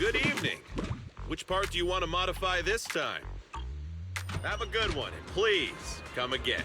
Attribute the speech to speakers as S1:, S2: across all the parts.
S1: Good evening. Which part do you want to modify this time? Have a good one, and please, come again.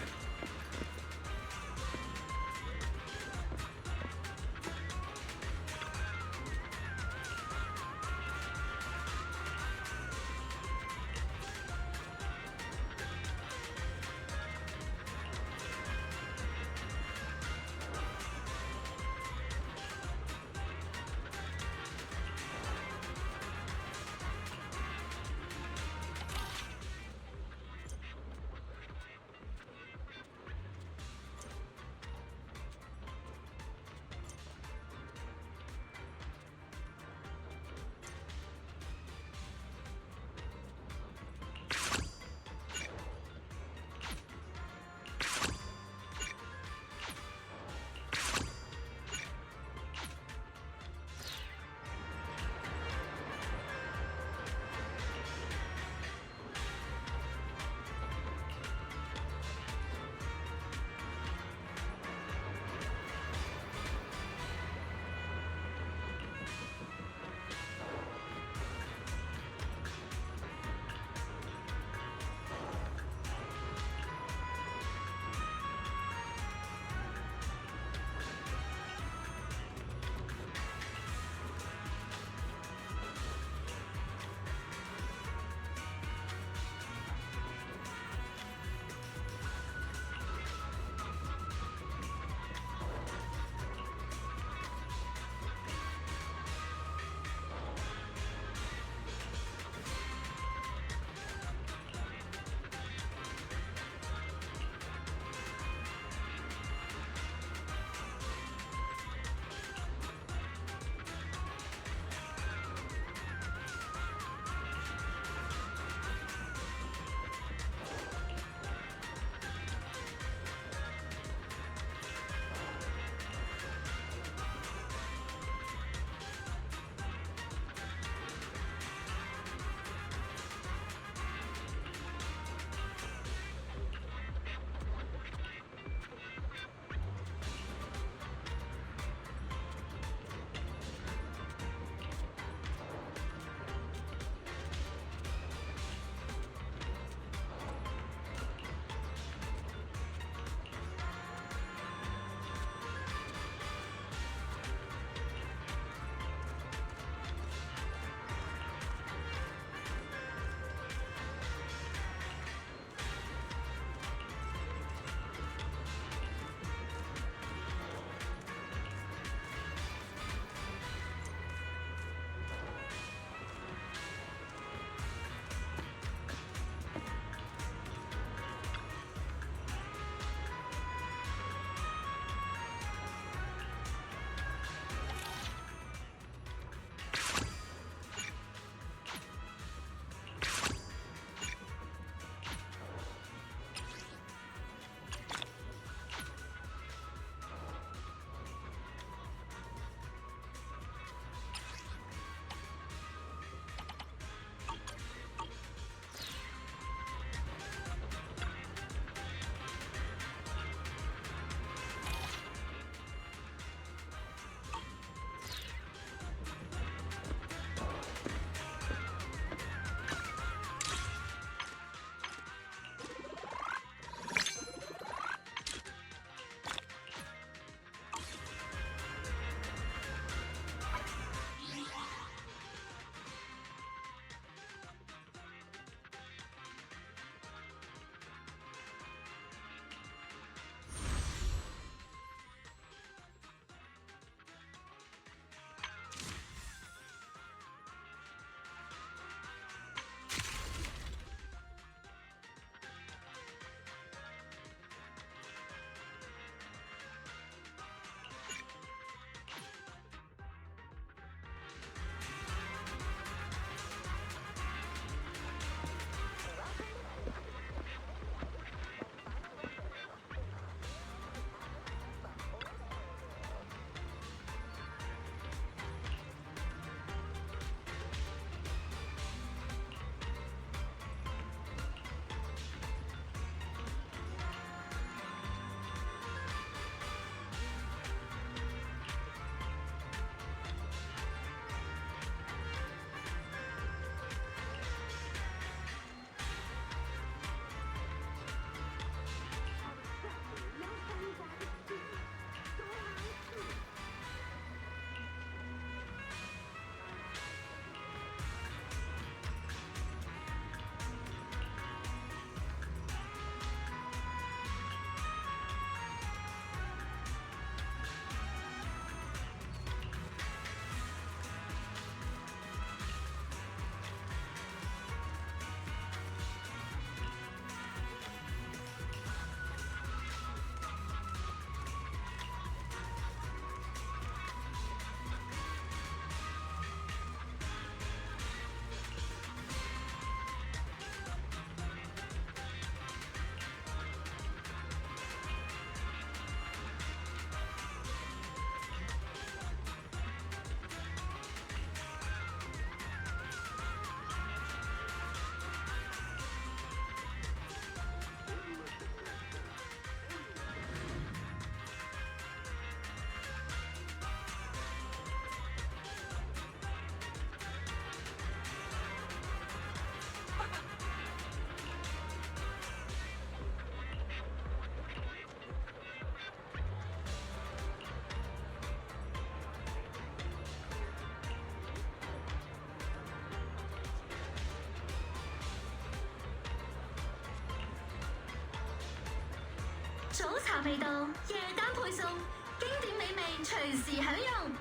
S2: 早茶味道，夜單配送，經典美味隨時享用。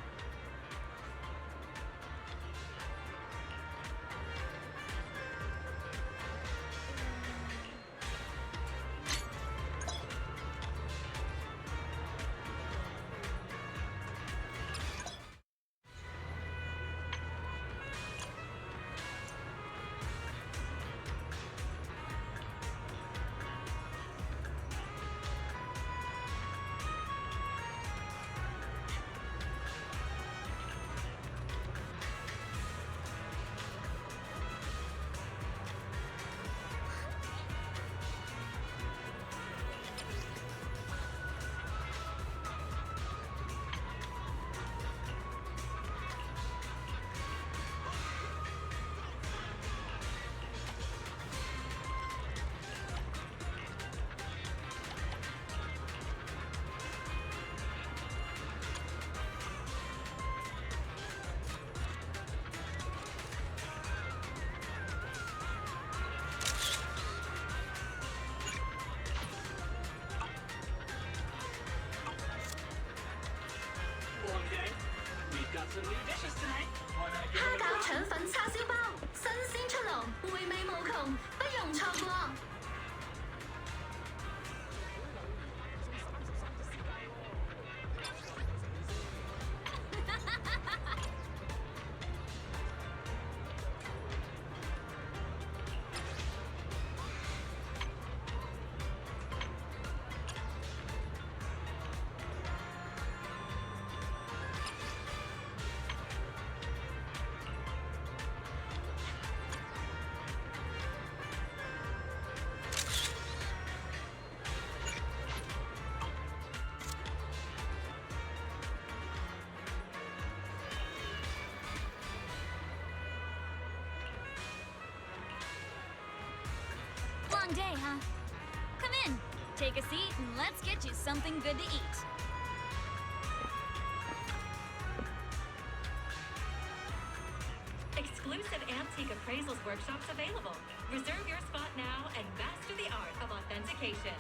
S2: 蝦餃腸粉叉燒包，新鮮出爐，回味無窮，不容錯過。
S3: Long day, huh? Come in, take a seat, and let's get you something good to eat.
S4: Exclusive antique appraisals workshops available. Reserve your spot now and master the art of authentication.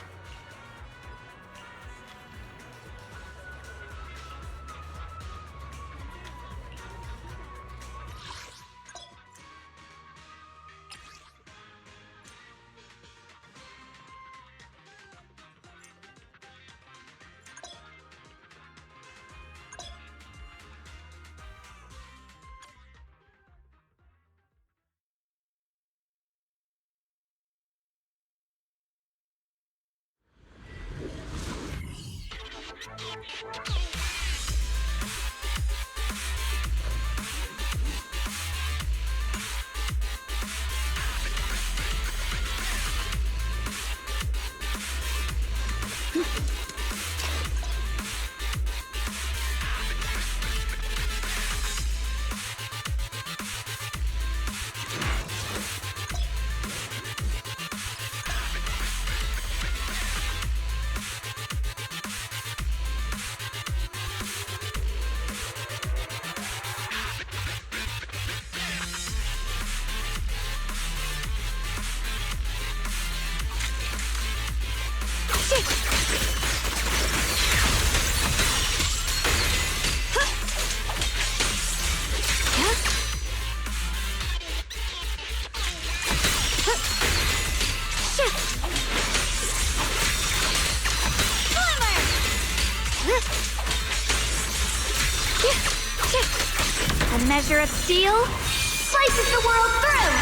S3: A measure of steel slices the world through!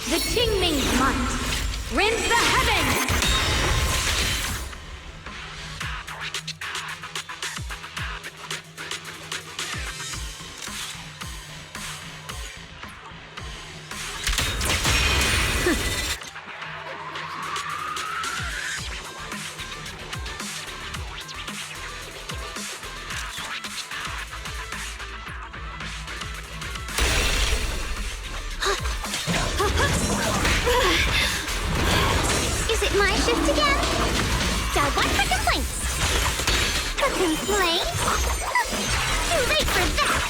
S3: The Qingming's might rends the heavens!
S5: My shift again. Dog one for complaints. A complaint? Too late for that.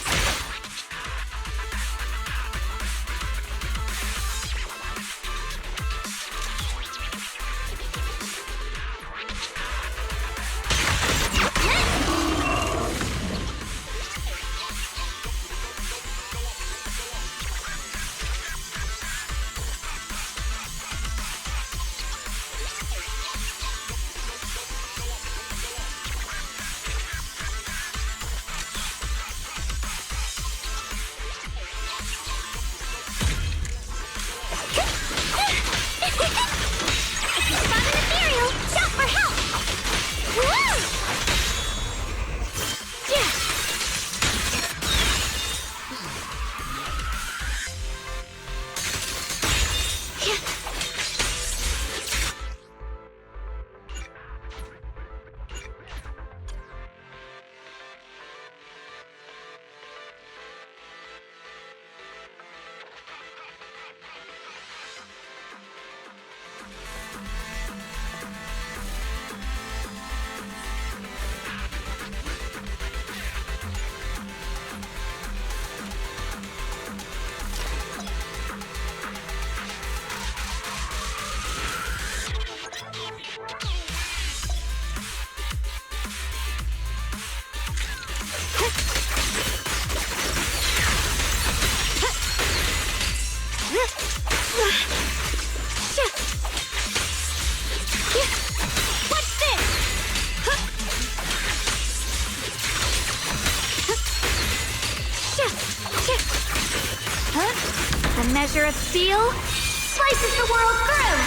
S5: A measure of steel slices the world through!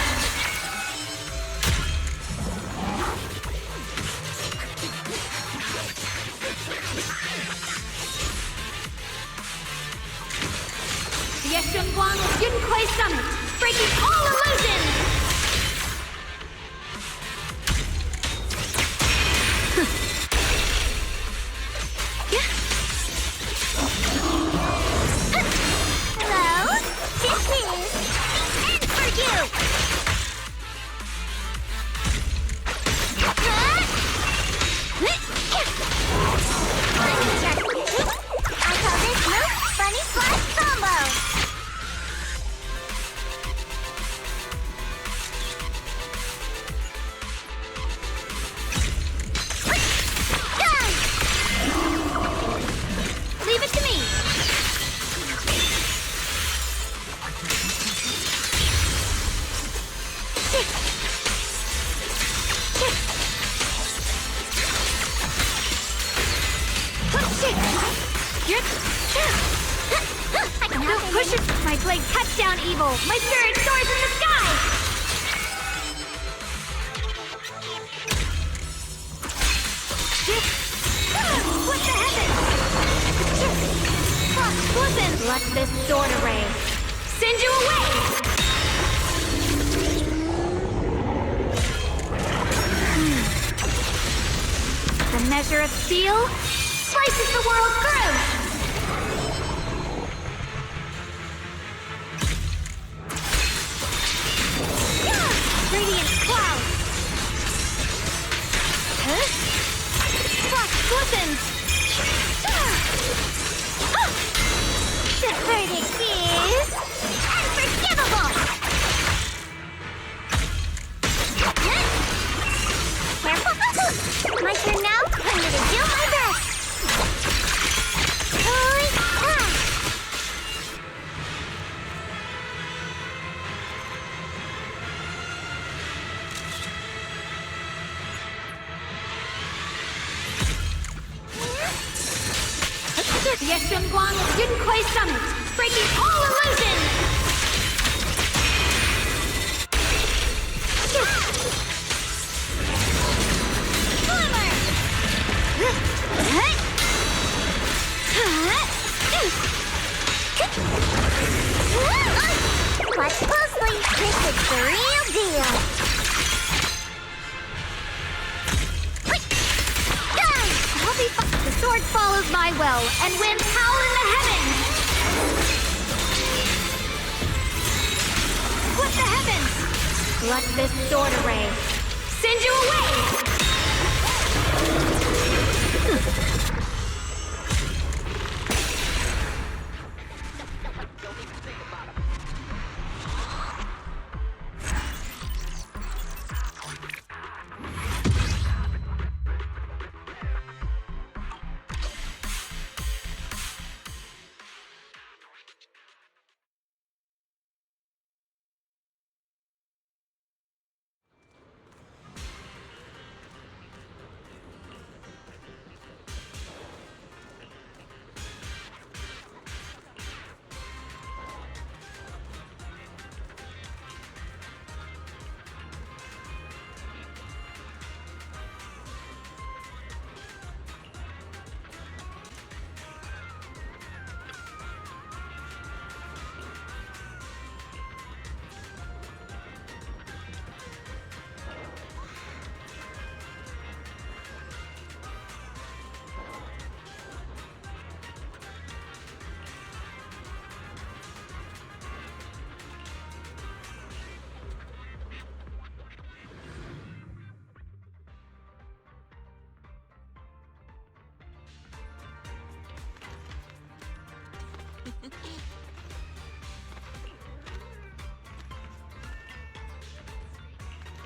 S5: The Yixuan of Yunquay Summit, breaking all illusions! My blade cuts down evil! My spirit soars in the sky! What the heavens? Listen! Let this sword array send you away! The measure of steel slices the world through! Radiant cloud! Huh? Frost glistens! The verdict is unforgivable! Careful! My turn now? I'm gonna do my best! The Yixuan of Yunquay Summit, breaking all illusions! Glimmer! Watch closely, this is the real deal! The sword follows my will, and winds howl in the heavens! What the heavens? got this sword array. Send you away!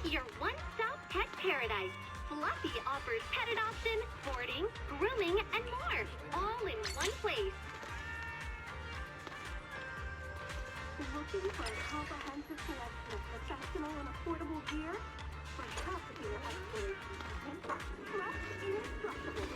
S6: Your one-stop pet paradise. Fluffy offers pet adoption, boarding, grooming, and more, all in one place. Looking for a comprehensive selection of professional and affordable gear? For top tier exploration, trust indestructible.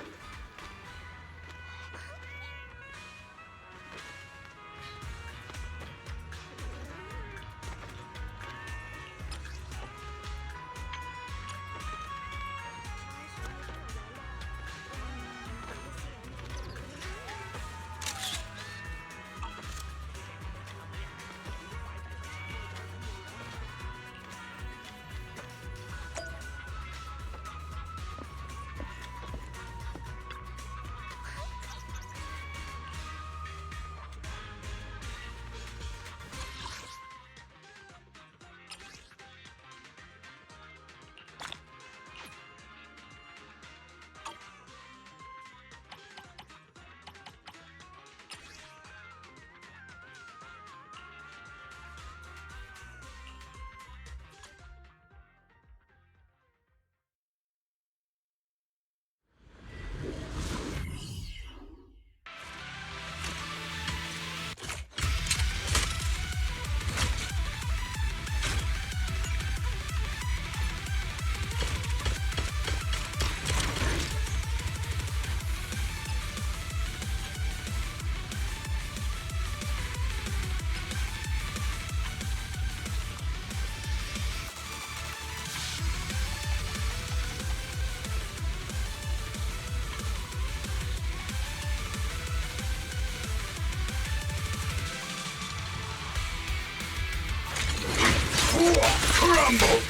S7: Crumble!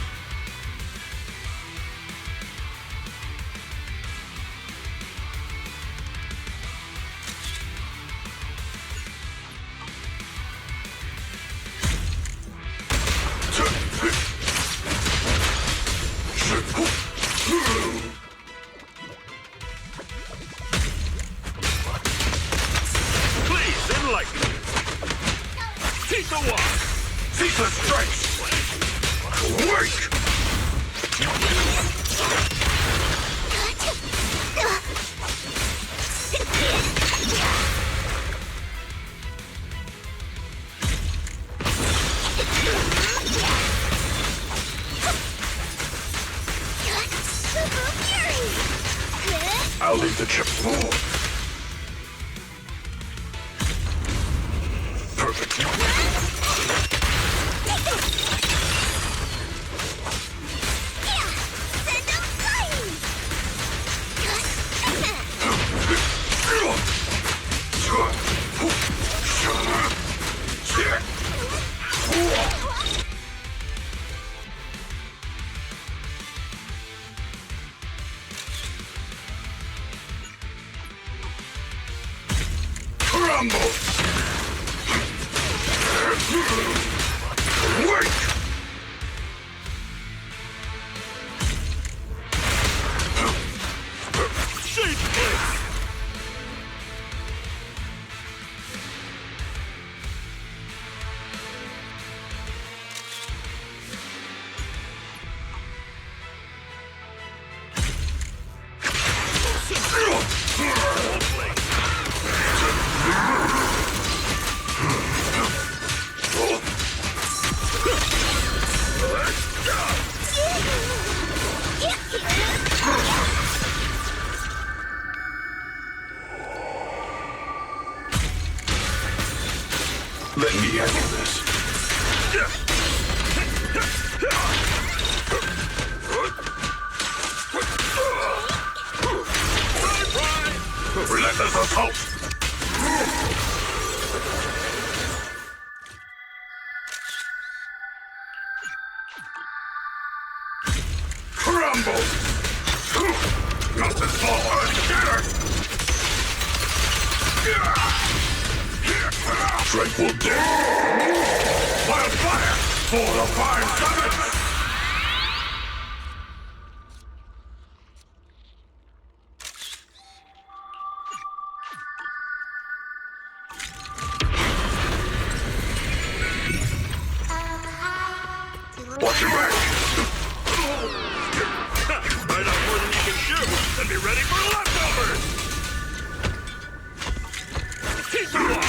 S1: Please, enlighten me. Take the walk.
S7: Cease the strikes! Wake! I'll leave the chip full. Perfect. Crumble! Wait! Let me handle this. Relentless assault! Crumble! Melted fall and shattered! Tranquil death! Wildfire! For the fire summits! Watch your back!
S1: Bite off more than you can chew, and be ready for leftovers! Keep them off!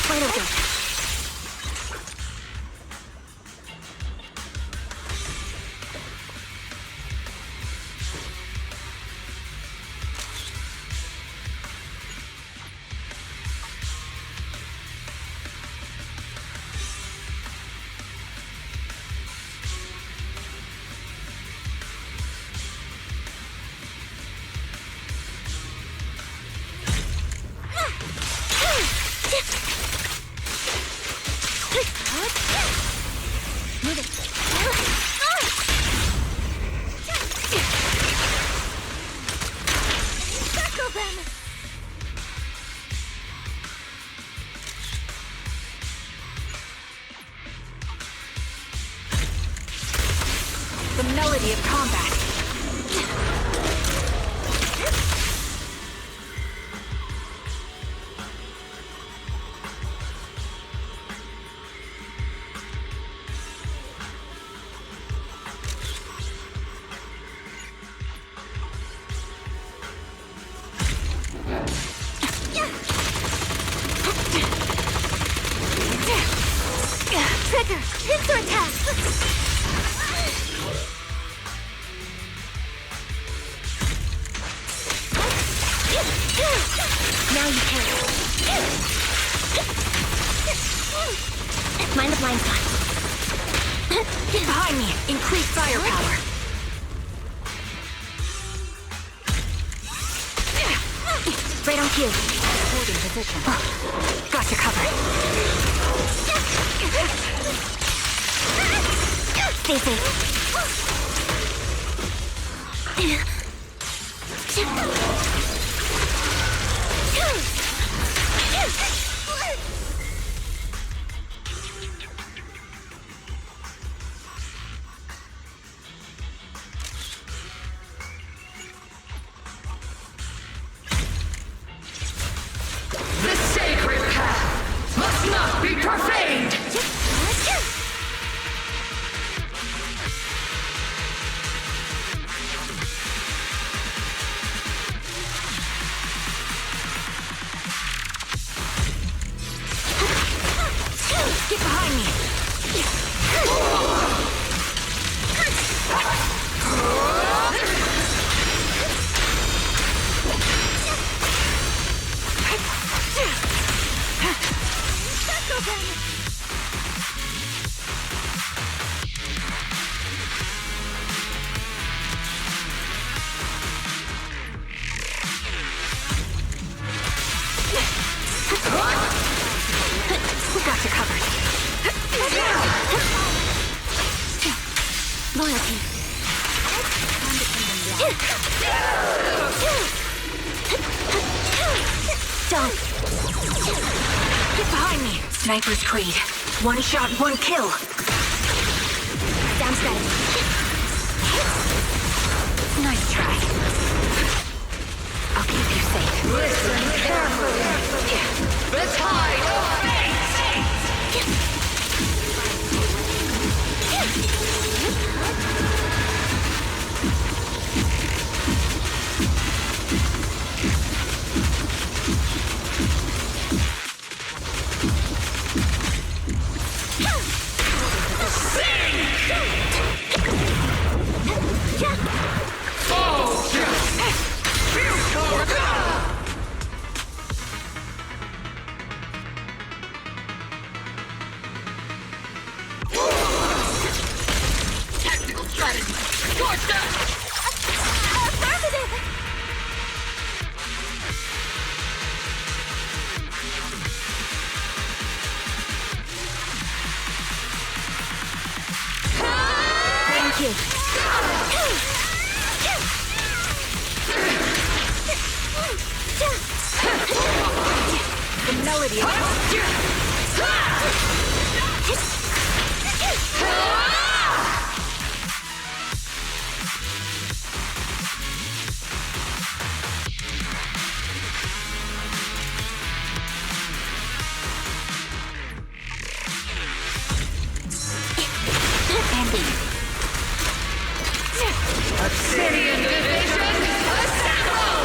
S5: Wide open.
S3: The melody of combat.
S5: Trigger! Pincer attack! Now you can. Mind the blind spot.
S3: Get behind me! Increase firepower!
S5: Right on cue.
S3: Holding position. Got you covered.
S5: Stay safe.
S8: The sacred path must not be profaned!
S3: Get behind me! We got you covered.
S5: Loyalty. Jump.
S3: Get behind me! Sniper's Creed. One shot, one kill.
S5: Down strategy.
S3: Nice try. I'll keep you safe.
S8: Listen carefully! The tide of fate! Tactical strategy! Towards us!
S5: Affirmative! Thank you.
S3: The melody of
S8: Obsidian Division, assemble!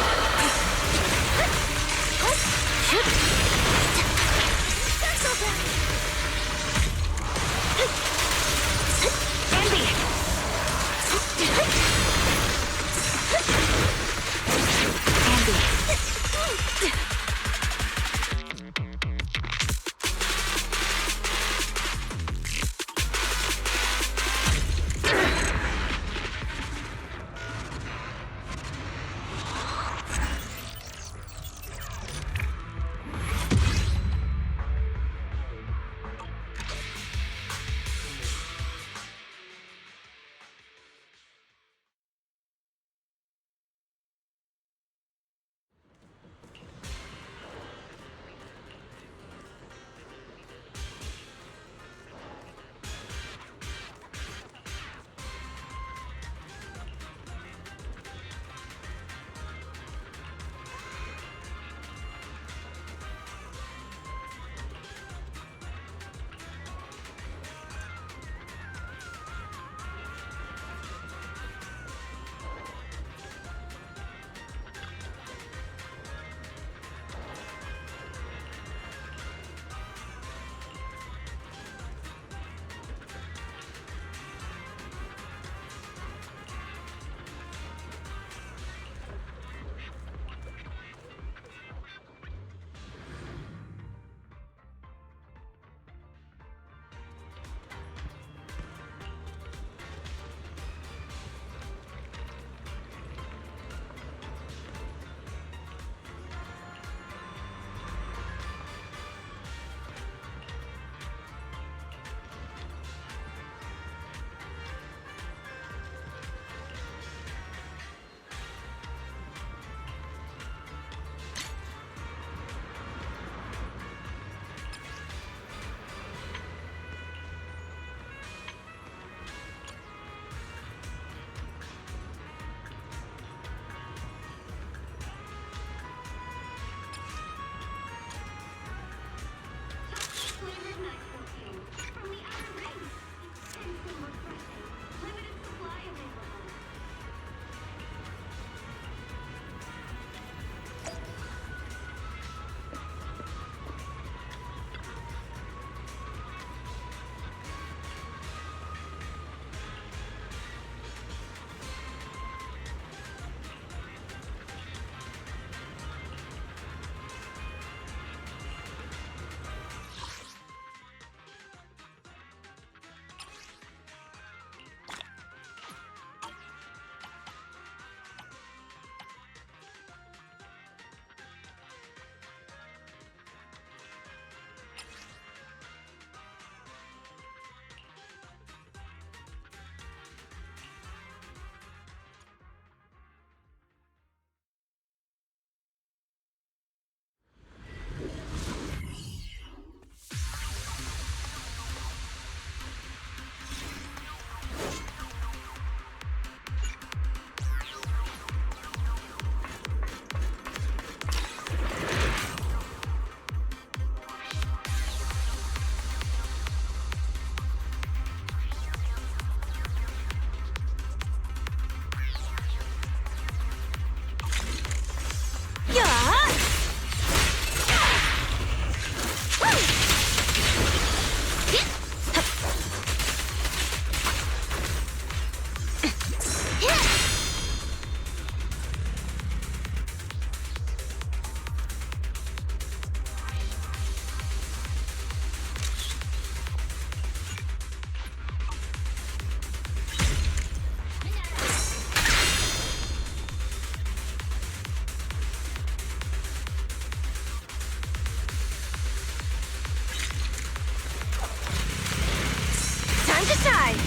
S5: time!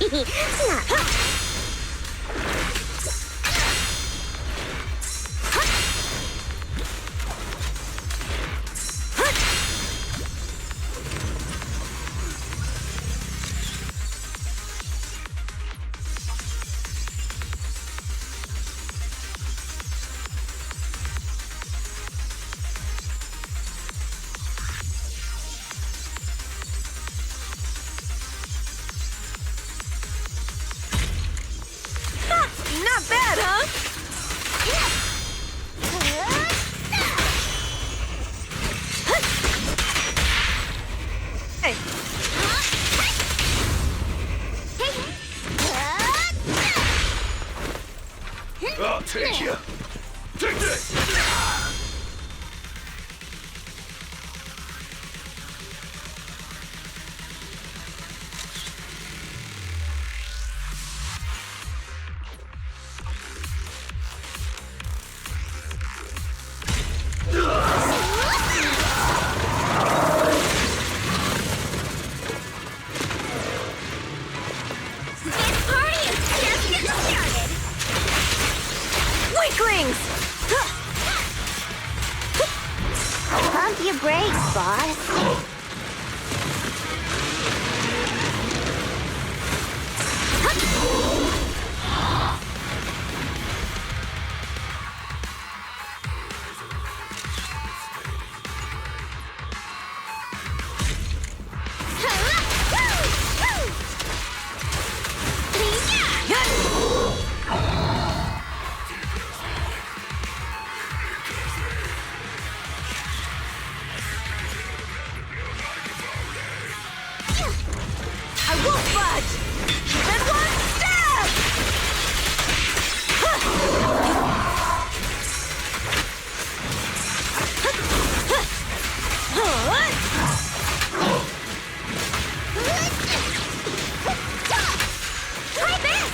S5: Not bad. Not bad, huh? Hey.
S7: I'll take you. Take this!
S5: Weaklings! Pump your brakes, boss. I won't budge! Even one step! Try this!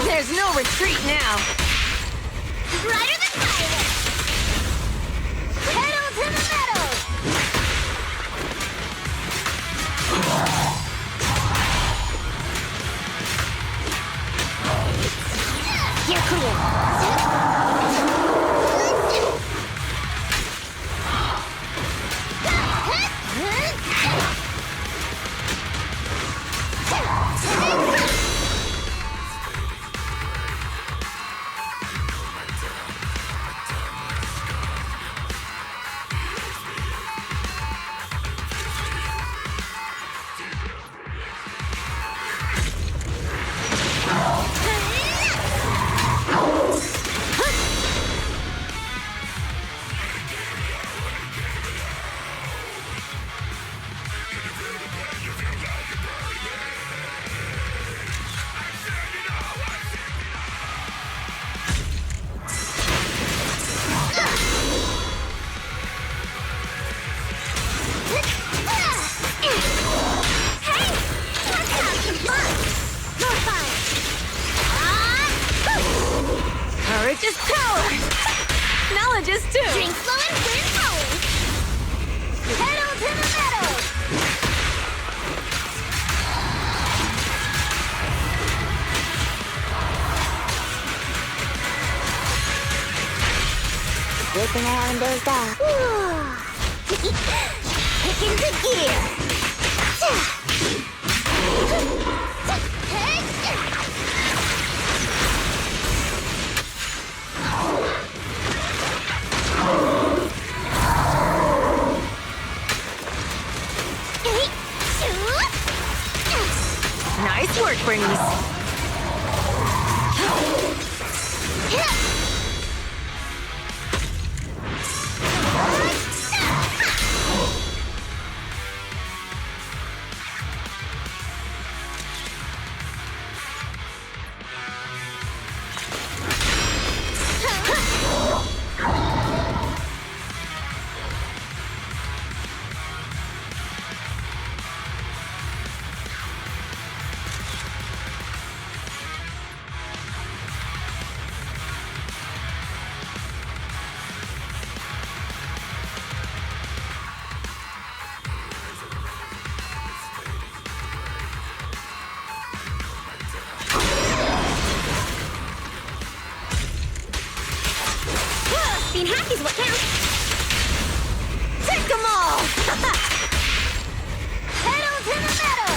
S5: There's no retreat now. Brighter than fire. Pedal to the metal. You're clear.
S3: this too!
S5: Drink slow and burn cold! Pedal to the metal! Good thing I haven't dozed off. Kick into gear!
S3: Nice work, Bernice.
S5: Being happy is what counts. Take them all! Pedal to the metal!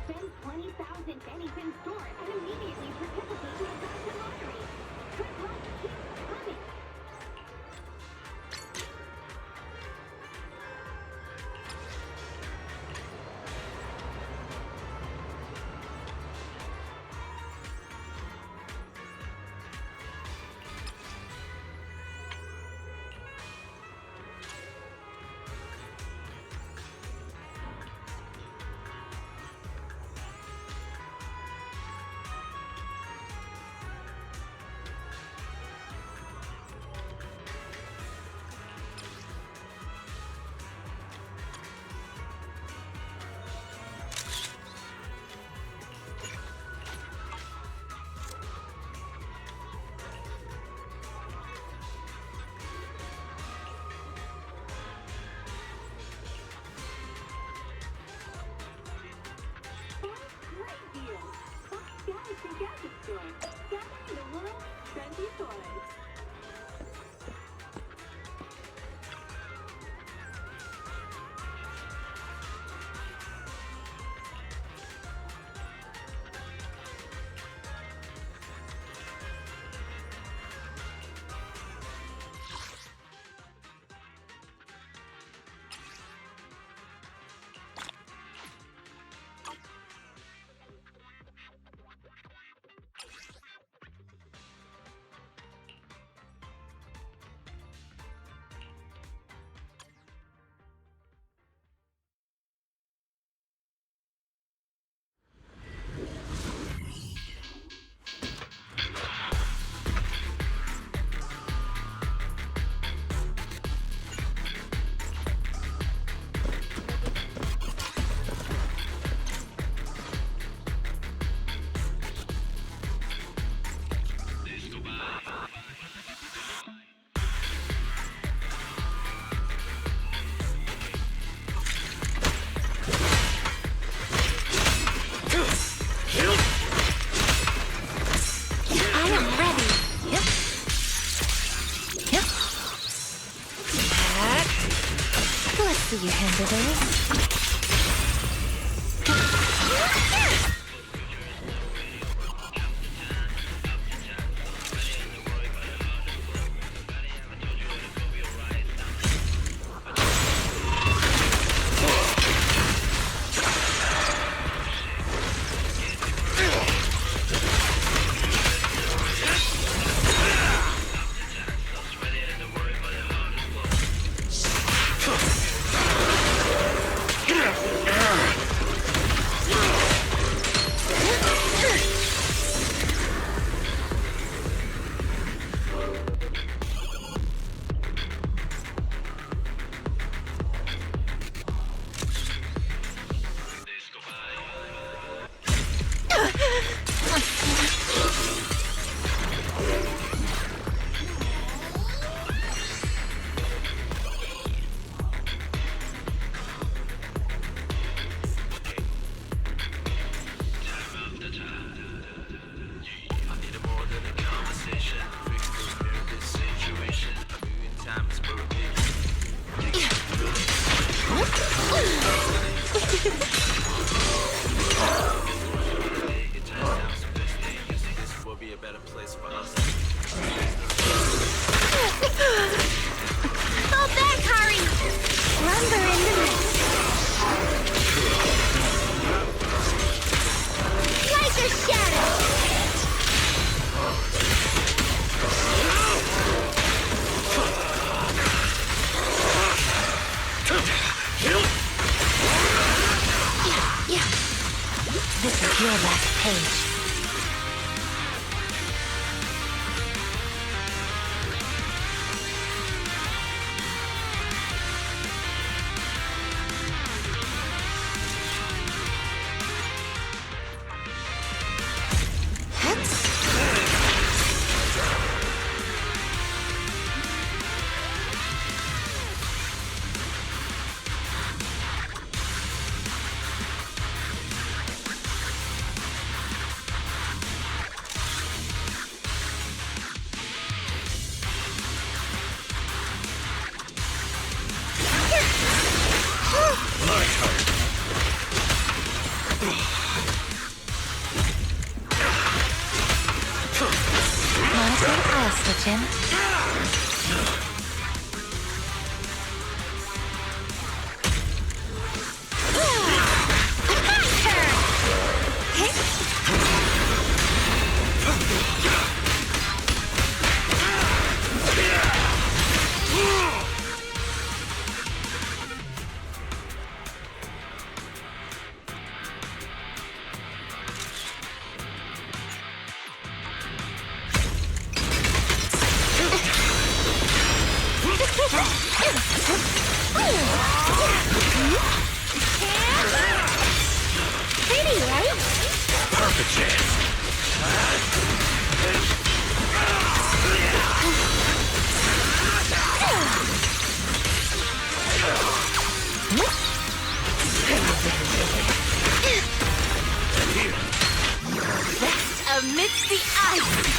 S6: Spend 20,000 pennies in store and immediately participate in the Dragon Lottery. Good luck keeps coming.
S5: predators?
S3: Amidst the ice!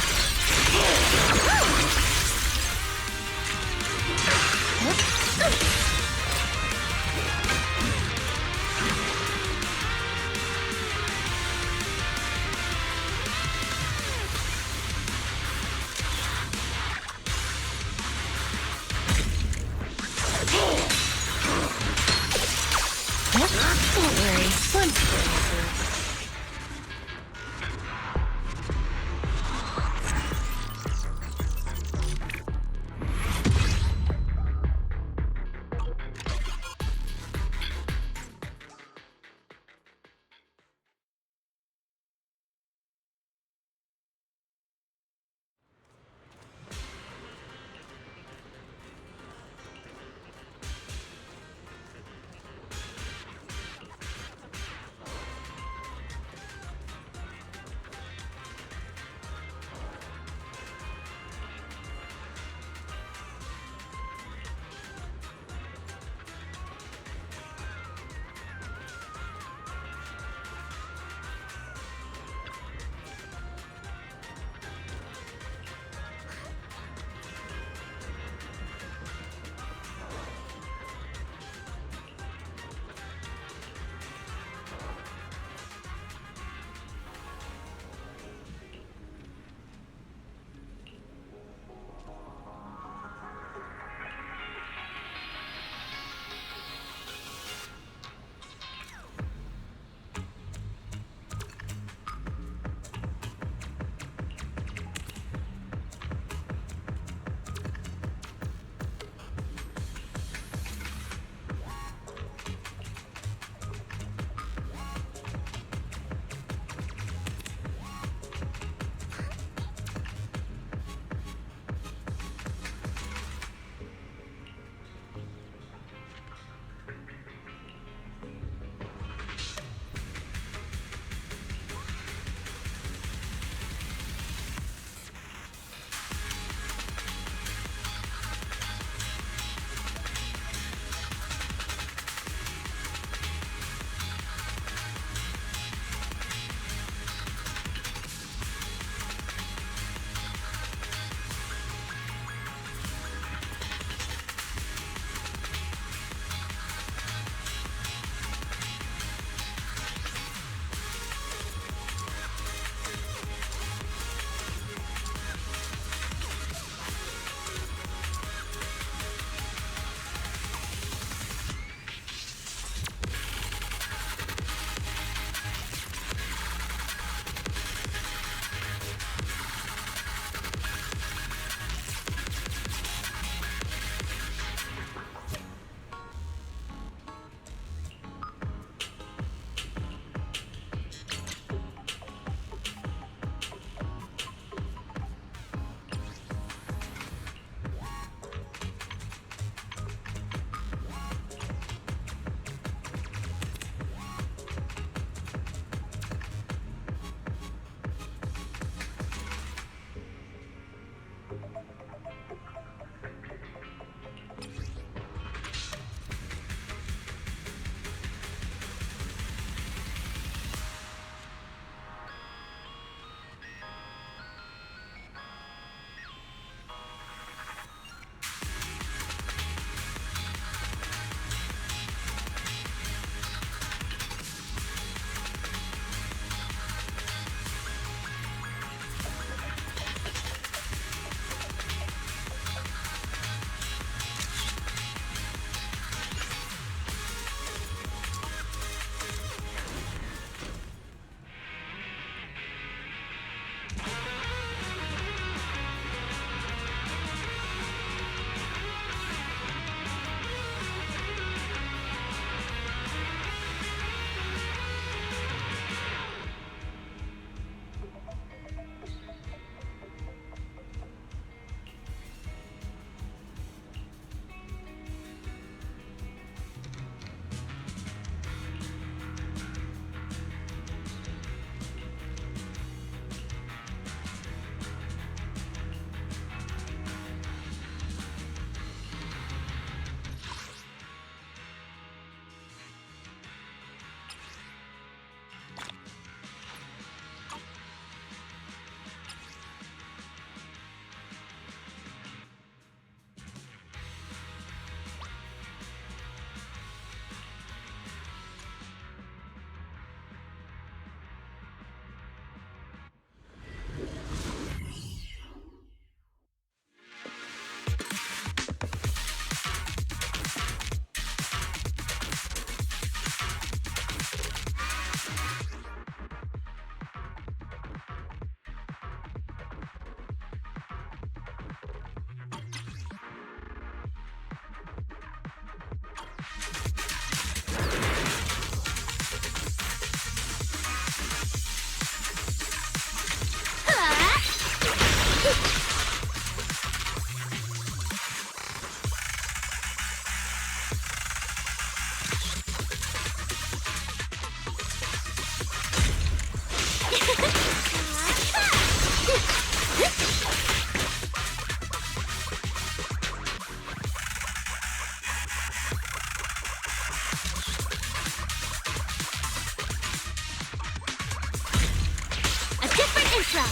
S5: Ultra!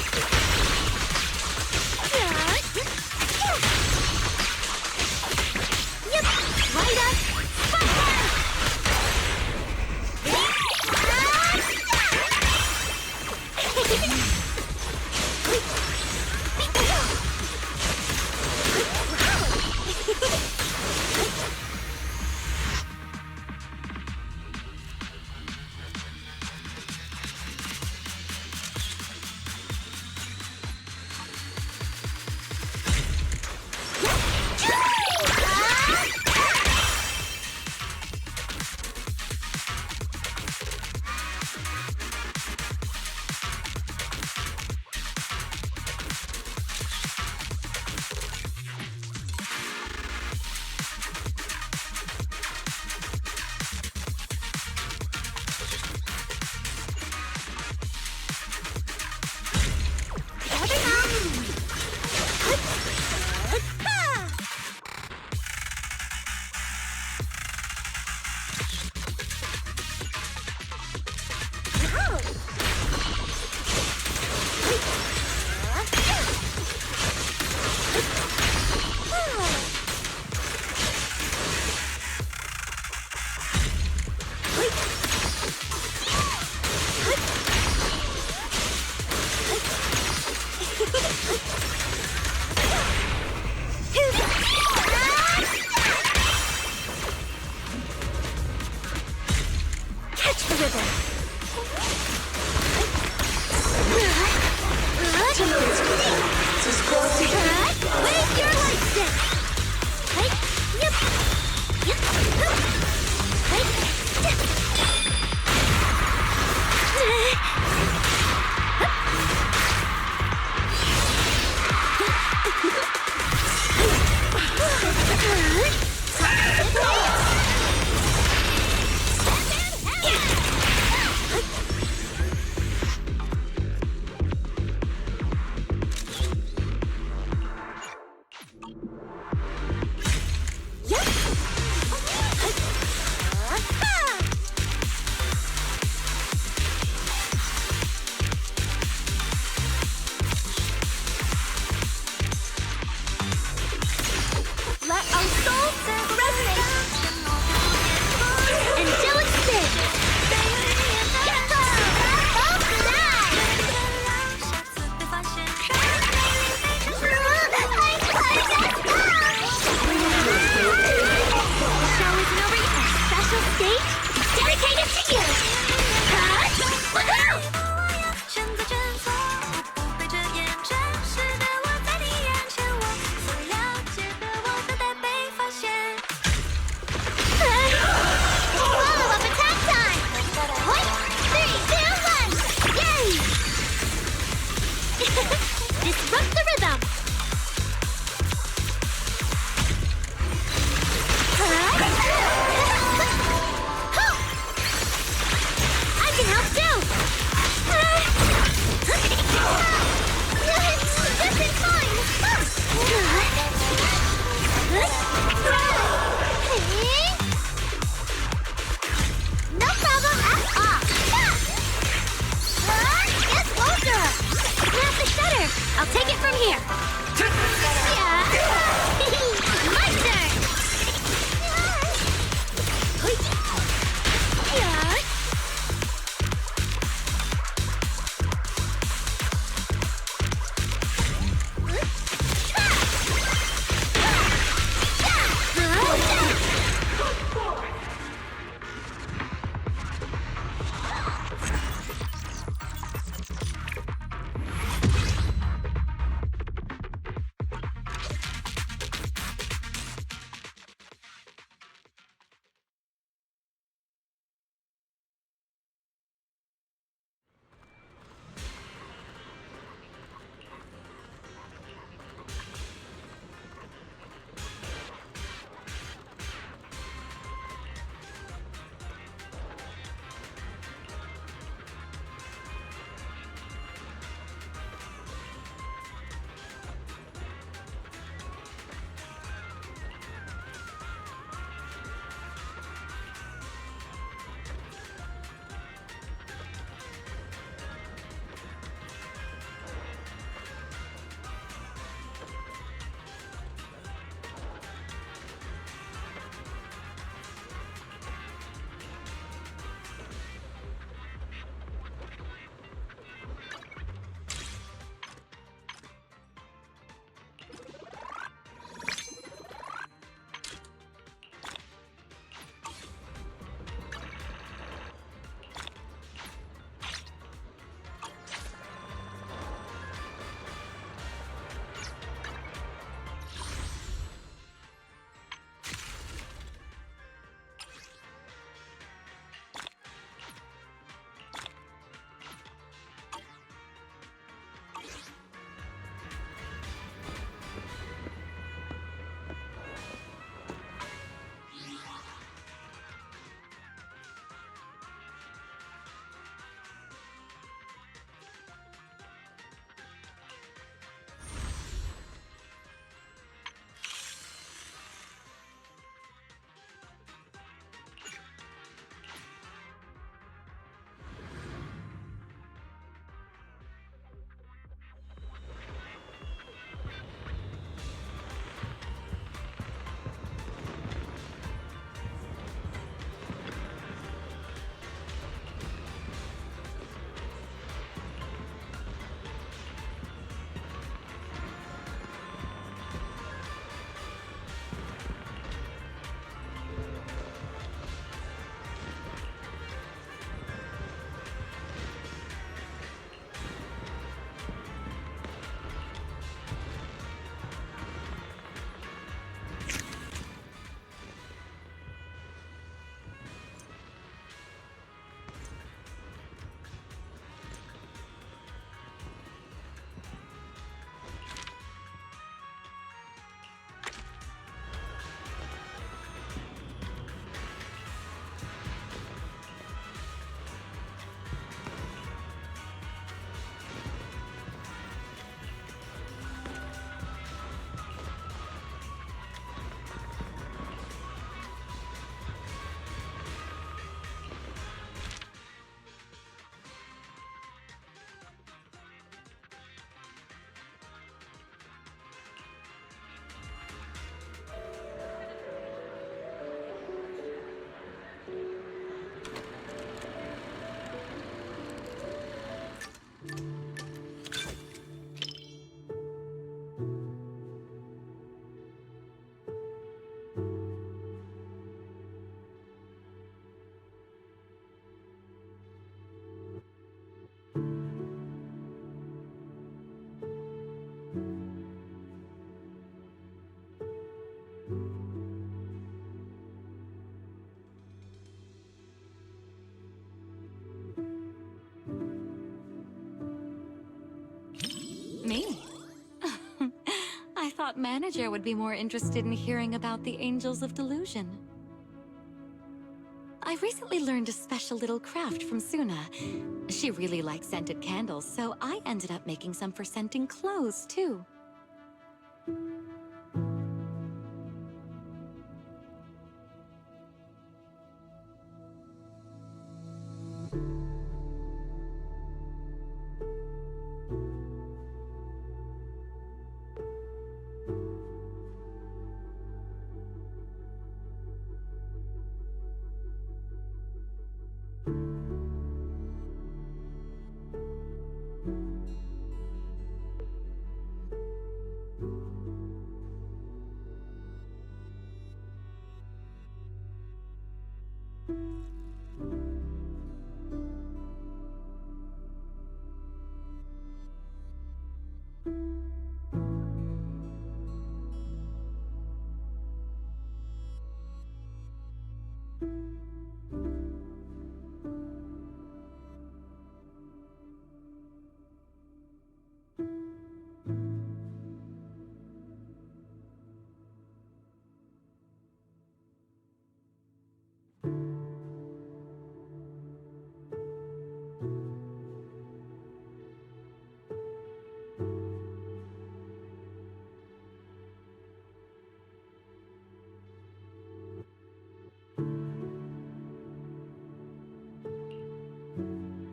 S5: Yep, right up! Spotlight! I'll take it from here. Yeah. My turn.
S9: thought manager would be more interested in hearing about the Angels of Delusion. I recently learned a special little craft from Suna. She really likes scented candles, so I ended up making some for scenting clothes, too.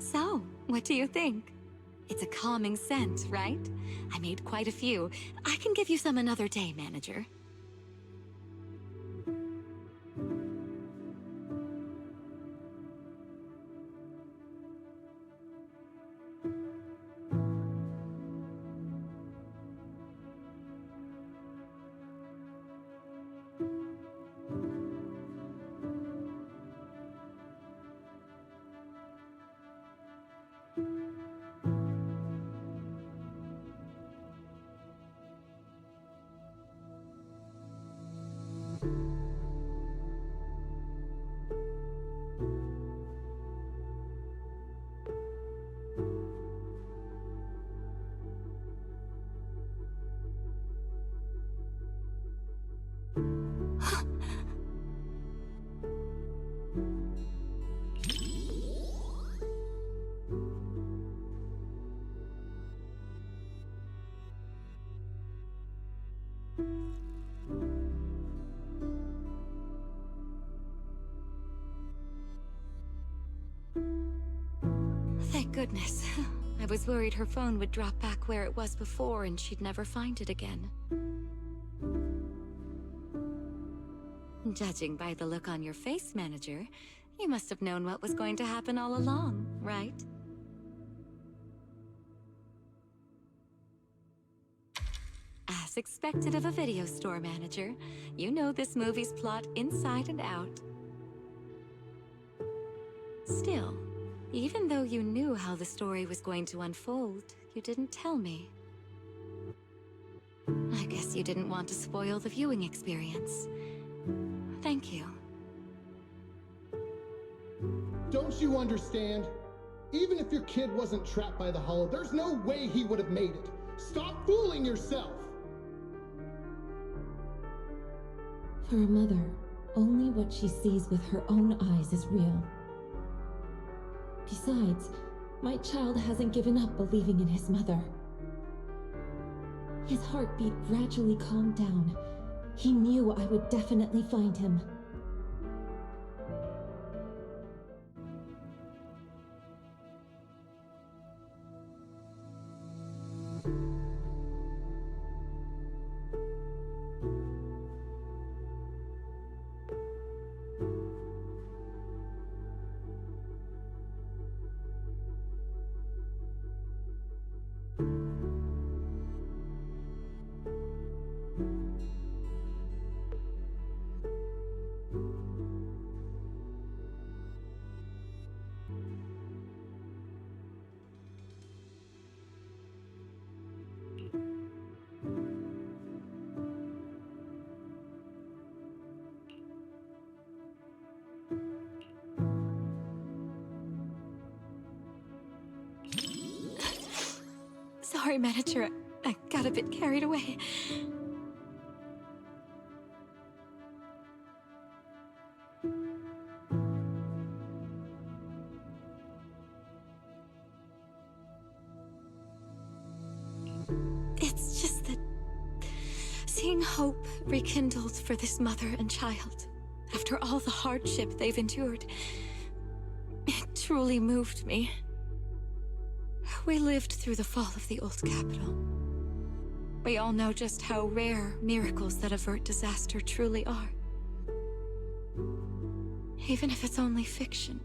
S9: So, what do you think? It's a calming scent, right? I made quite a few. I can give you some another day, manager. Thank goodness. I was worried her phone would drop back where it was before and she'd never find it again. Judging by the look on your face, manager, you must have known what was going to happen all along, right? As expected of a video store manager, you know this movie's plot inside and out. Still, even though you knew how the story was going to unfold, you didn't tell me. I guess you didn't want to spoil the viewing experience. Thank you.
S10: Don't you understand? Even if your kid wasn't trapped by the hollow, there's no way he would have made it. Stop fooling yourself!
S11: For a mother, only what she sees with her own eyes is real. Besides, my child hasn't given up believing in his mother. His heartbeat gradually calmed down. He knew I would definitely find him.
S9: Sorry, manager. I got a bit carried away. Seeing hope rekindled for this mother and child, after all the hardship they've endured, it truly moved me. We lived through the fall of the old capital. We all know just how rare miracles that avert disaster truly are. Even if it's only fiction,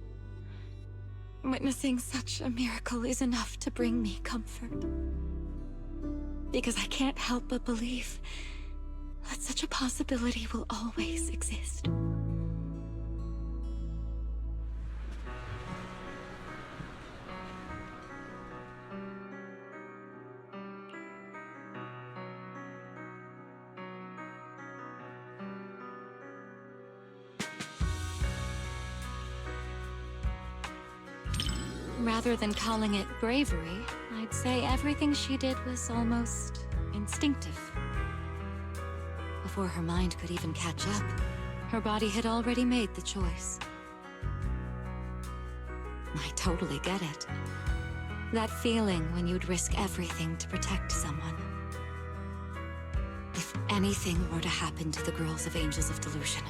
S9: witnessing such a miracle is enough to bring me comfort. Because I can't help but believe that such a possibility will always exist. Rather than calling it bravery, I'd say everything she did was almost instinctive. Before her mind could even catch up, her body had already made the choice. I totally get it. That feeling when you'd risk everything to protect someone. If anything were to happen to the girls of Angels of Delusion,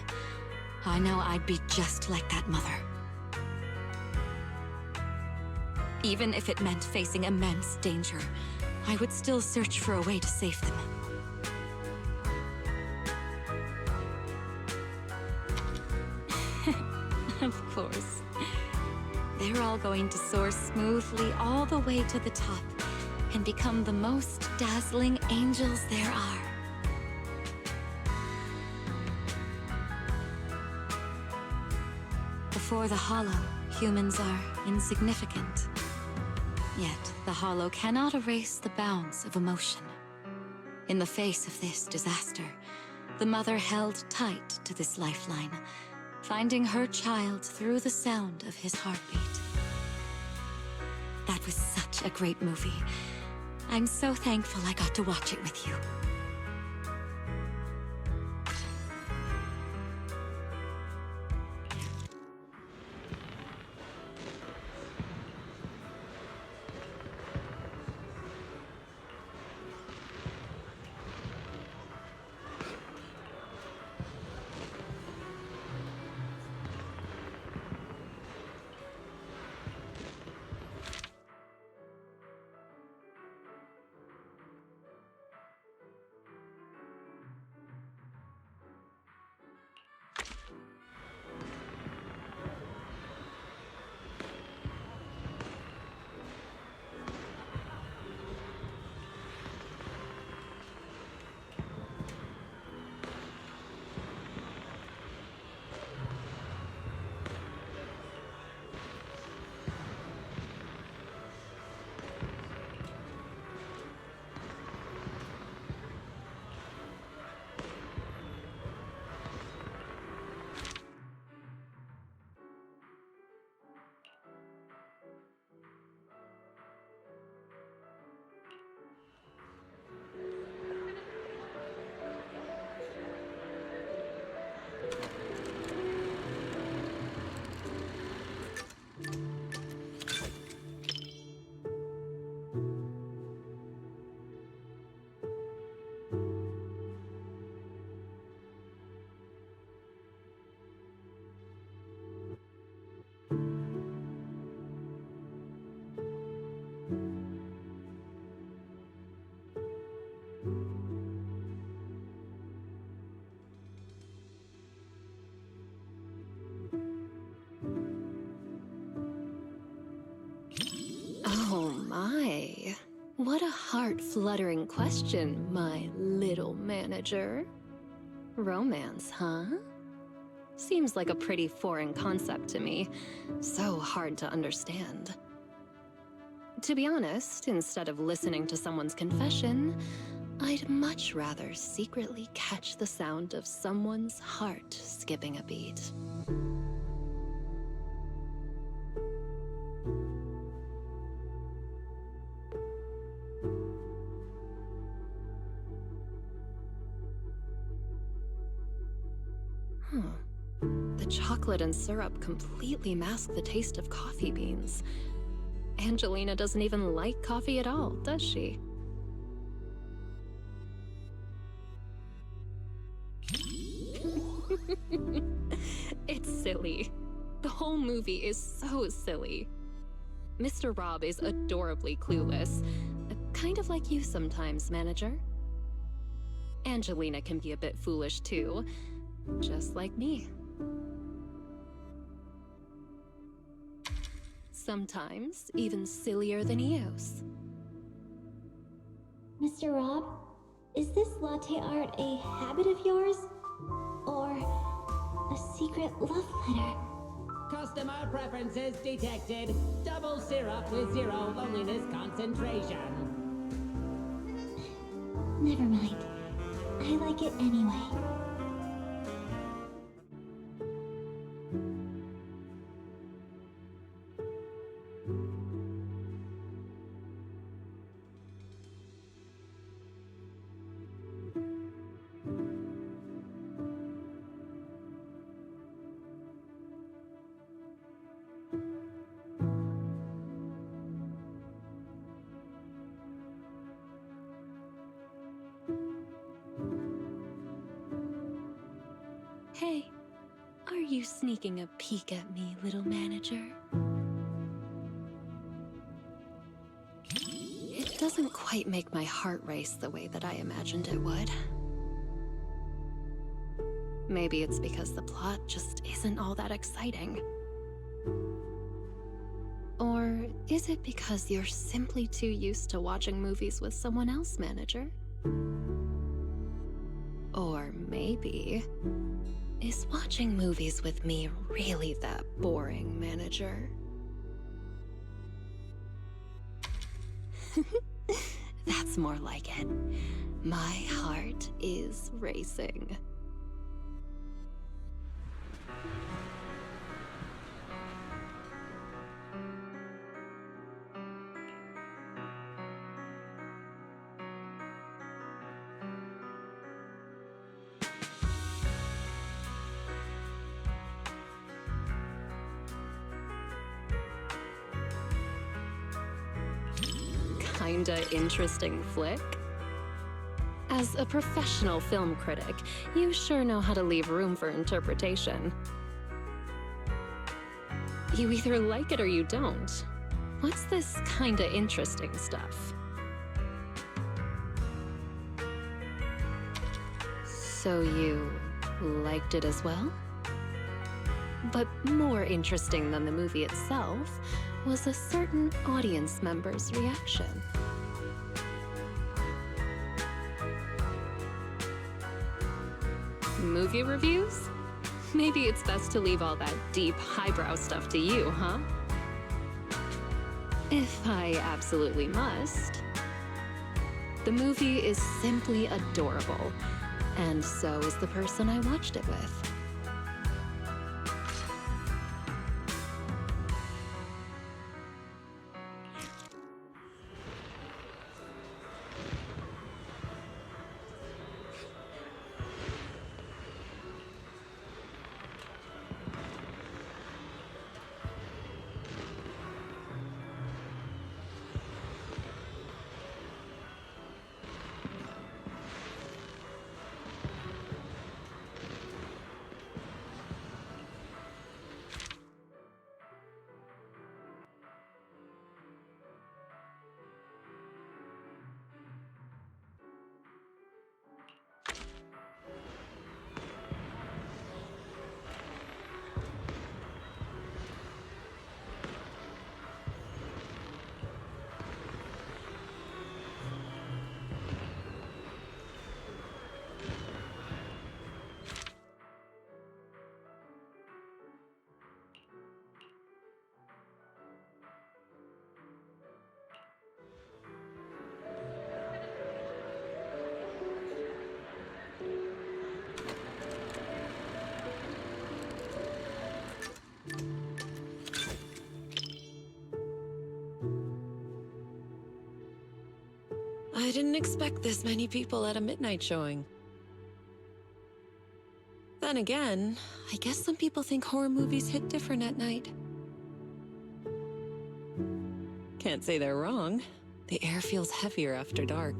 S9: I know I'd be just like that mother. Even if it meant facing immense danger, I would still search for a way to save them. Of course. They're all going to soar smoothly all the way to the top and become the most dazzling angels there are. Before the Hollow, humans are insignificant. Yet, the Hollow cannot erase the bounds of emotion. In the face of this disaster, the mother held tight to this lifeline, finding her child through the sound of his heartbeat. That was such a great movie. I'm so thankful I got to watch it with you.
S12: Oh my. What a heart-fluttering question, my little manager. Romance, huh? Seems like a pretty foreign concept to me. So hard to understand. To be honest, instead of listening to someone's confession, I'd much rather secretly catch the sound of someone's heart skipping a beat. The chocolate and syrup completely mask the taste of coffee beans. Angelina doesn't even like coffee at all, does she? It's silly. The whole movie is so silly. Mr. Rob is adorably clueless, kind of like you sometimes, manager. Angelina can be a bit foolish too, just like me. Sometimes even sillier than Eos.
S11: Mr. Rob, is this latte art a habit of yours? Or a secret love letter?
S13: Customer preferences detected. Double syrup with 0 loneliness concentration.
S11: Never mind. I like it anyway.
S12: Hey, are you sneaking a peek at me, little manager? It doesn't quite make my heart race the way that I imagined it would. Maybe it's because the plot just isn't all that exciting. Or is it because you're simply too used to watching movies with someone else, manager? Or maybe... is watching movies with me really that boring, manager? That's more like it. My heart is racing. Kinda interesting flick? As a professional film critic, you sure know how to leave room for interpretation. You either like it or you don't. What's this kinda interesting stuff? So you liked it as well? But more interesting than the movie itself was a certain audience member's reaction. Movie reviews? Maybe it's best to leave all that deep, highbrow stuff to you, huh? If I absolutely must. The movie is simply adorable, and so is the person I watched it with.
S14: I didn't expect this many people at a midnight showing. Then again, I guess some people think horror movies hit different at night. Can't say they're wrong. The air feels heavier after dark.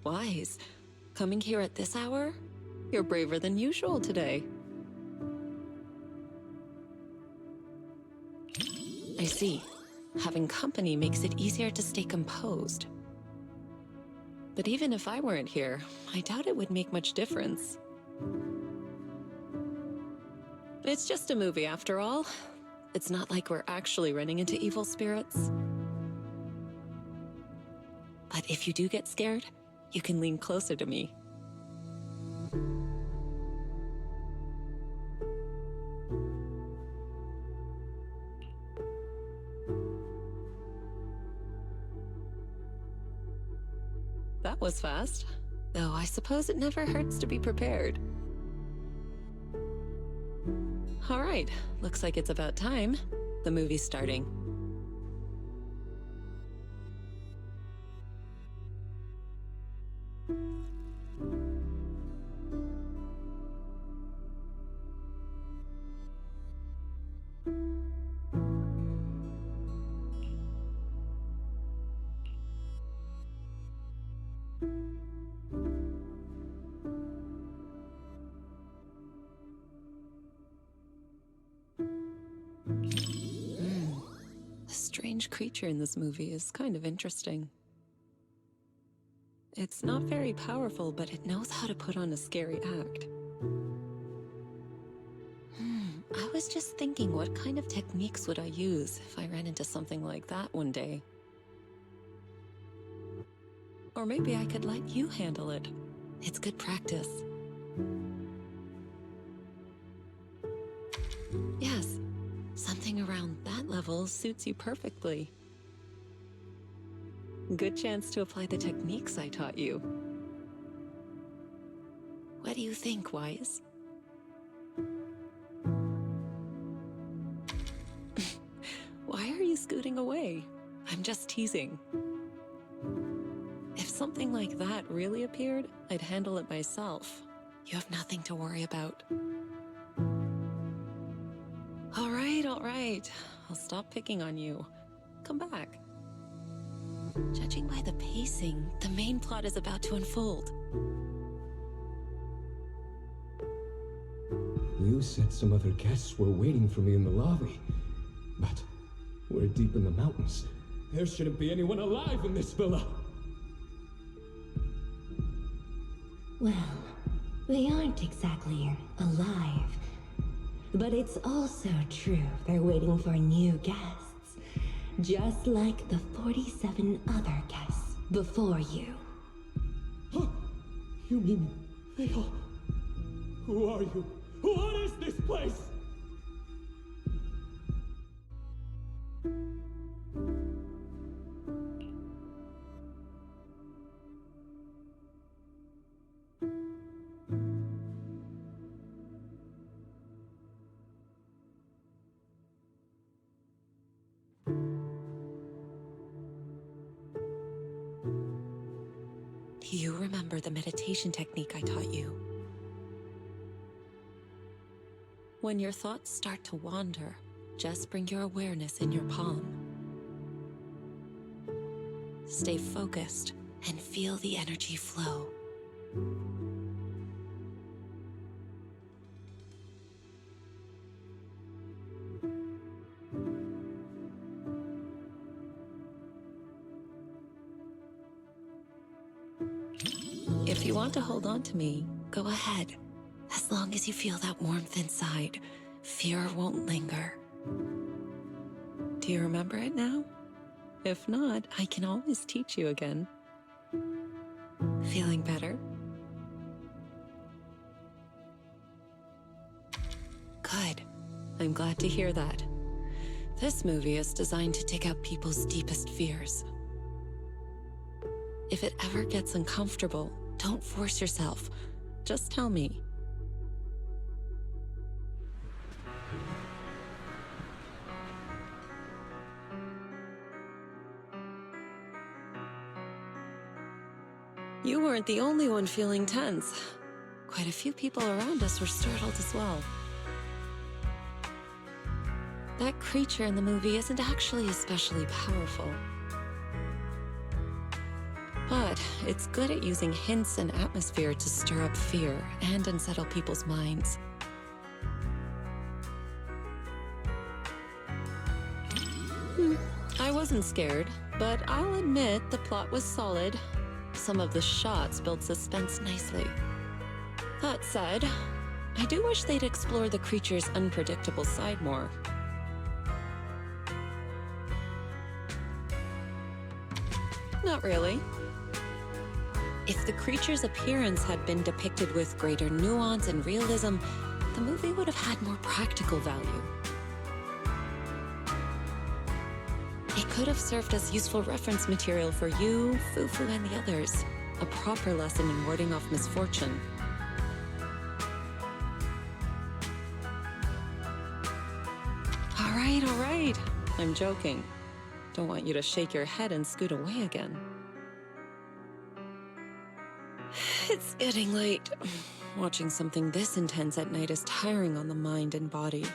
S14: Wise, coming here at this hour? You're braver than usual today. I see. Having company makes it easier to stay composed. But even if I weren't here, I doubt it would make much difference. It's just a movie after all. It's not like we're actually running into evil spirits. But if you do get scared, you can lean closer to me. That was fast. Though I suppose it never hurts to be prepared. All right, looks like it's about time. The movie's starting. Creature in this movie is kind of interesting. It's not very powerful, but it knows how to put on a scary act. I was just thinking, what kind of techniques would I use if I ran into something like that one day? Or maybe I could let you handle it. It's good practice. Yes. Something around that level suits you perfectly. Good chance to apply the techniques I taught you. What do you think, Wise? Why are you scooting away? I'm just teasing. If something like that really appeared, I'd handle it myself. You have nothing to worry about. All right. I'll stop picking on you. Come back. Judging by the pacing, the main plot is about to unfold.
S15: You said some other guests were waiting for me in the lobby. But we're deep in the mountains. There shouldn't be anyone alive in this villa.
S11: Well, they aren't exactly alive. But it's also true they're waiting for new guests, just like the 47 other guests before you.
S15: Huh? You mean they all... Who are you? What is this place?
S14: You remember the meditation technique I taught you. When your thoughts start to wander, just bring your awareness in your palm. Stay focused and feel the energy flow. If you want to hold on to me, go ahead. As long as you feel that warmth inside, fear won't linger. Do you remember it now? If not, I can always teach you again. Feeling better? Good. I'm glad to hear that. This movie is designed to take out people's deepest fears. If it ever gets uncomfortable, don't force yourself. Just tell me. You weren't the only one feeling tense. Quite a few people around us were startled as well. That creature in the movie isn't actually especially powerful. But it's good at using hints and atmosphere to stir up fear and unsettle people's minds. I wasn't scared, but I'll admit the plot was solid. Some of the shots built suspense nicely. That said, I do wish they'd explore the creature's unpredictable side more. Not really. If the creature's appearance had been depicted with greater nuance and realism, the movie would have had more practical value. It could have served as useful reference material for you, Fufu, and the others. A proper lesson in warding off misfortune. All right. I'm joking. Don't want you to shake your head and scoot away again. It's getting late. Watching something this intense at night is tiring on the mind and body.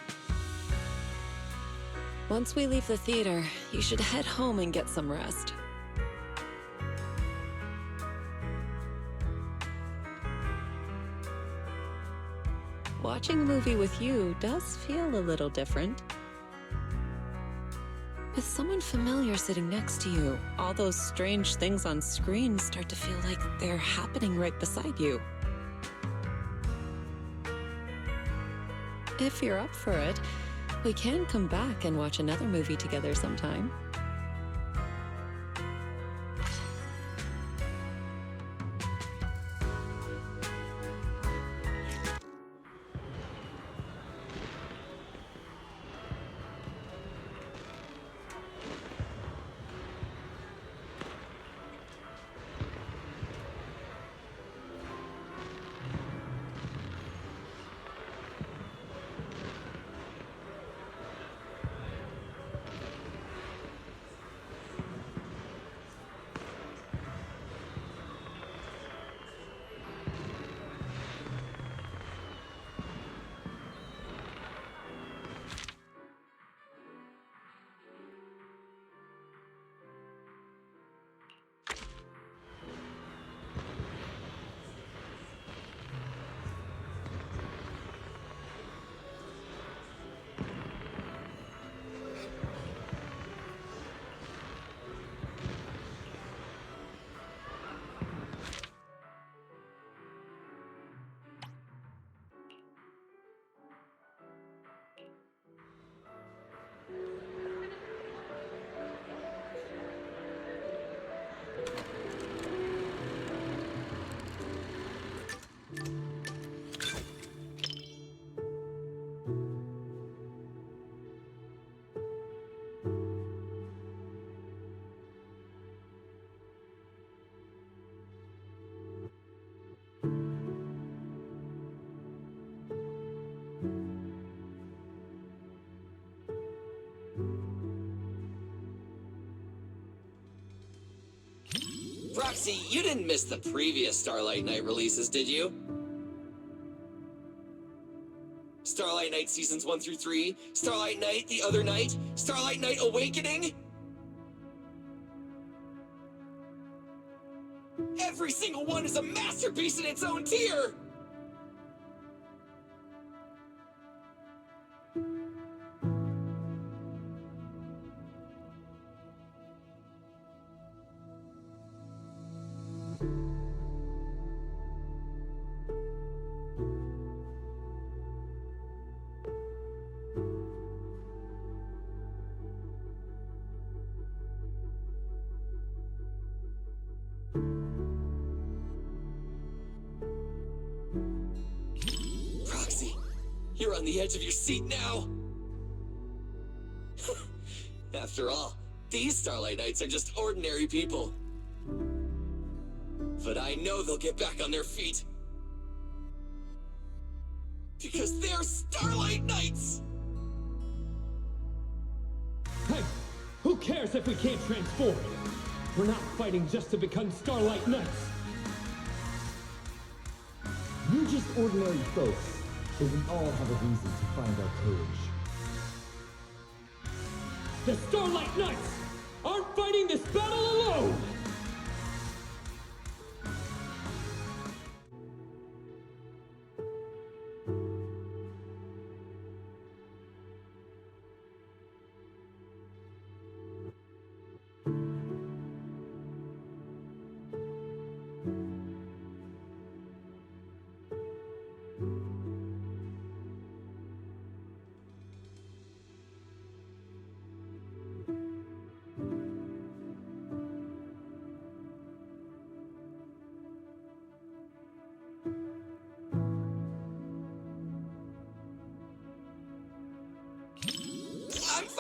S14: Once we leave the theater, you should head home and get some rest. Watching a movie with you does feel a little different. With someone familiar sitting next to you, all those strange things on screen start to feel like they're happening right beside you. If you're up for it, we can come back and watch another movie together sometime.
S16: Roxy, you didn't miss the previous Starlight Night releases, did you? Starlight Night Seasons 1 through 3, Starlight Night The Other Night, Starlight Night Awakening? Every single one is a masterpiece in its own tier! You're on the edge of your seat now! After all, these Starlight Knights are just ordinary people. But I know they'll get back on their feet. Because they're Starlight Knights!
S15: Hey, who cares if we can't transform? We're not fighting just to become Starlight Knights.
S17: You're just ordinary folks. But we all have a reason to find our courage.
S15: The Starlight Knights aren't fighting this battle alone!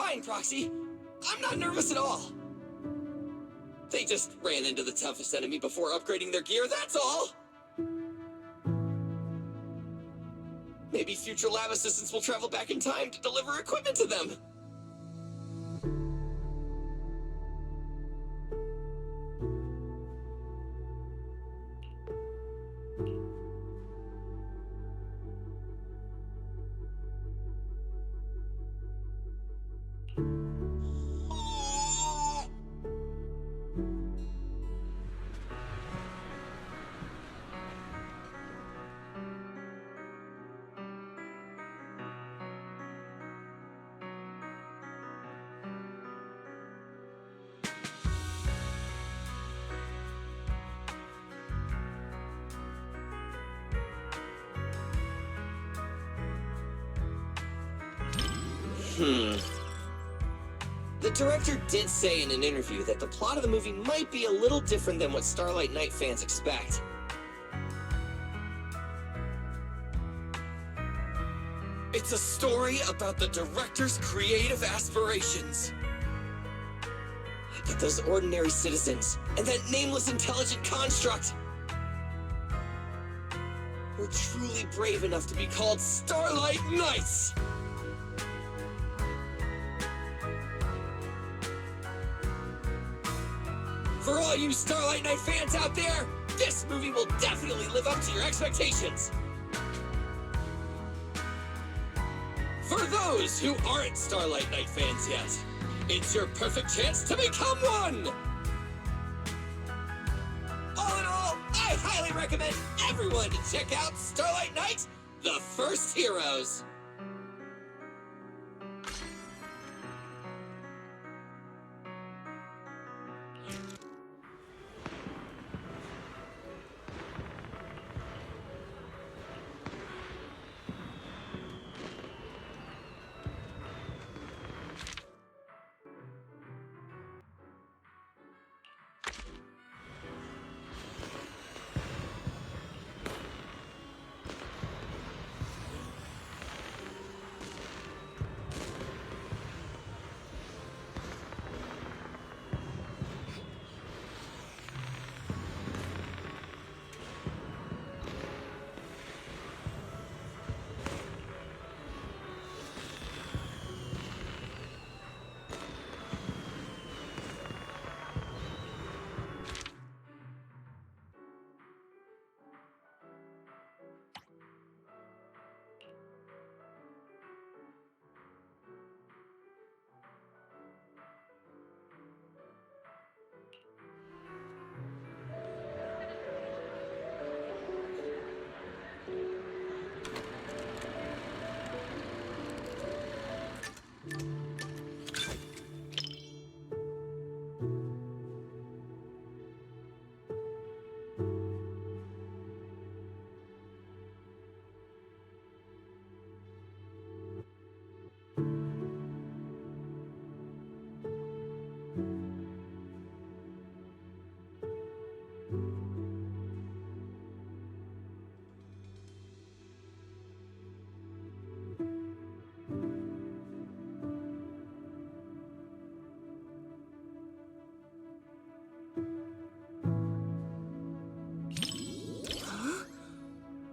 S16: fine, Proxy. I'm not nervous at all. They just ran into the toughest enemy before upgrading their gear, that's all. Maybe future lab assistants will travel back in time to deliver equipment to them. The director did say in an interview that the plot of the movie might be a little different than what Starlight Knight fans expect. It's a story about the director's creative aspirations. But those ordinary citizens, and that nameless intelligent construct, were truly brave enough to be called Starlight Knights! For all you Starlight Knight fans out there, this movie will definitely live up to your expectations! For those who aren't Starlight Knight fans yet, it's your perfect chance to become one! All in all, I highly recommend everyone to check out Starlight Knight, The First Heroes!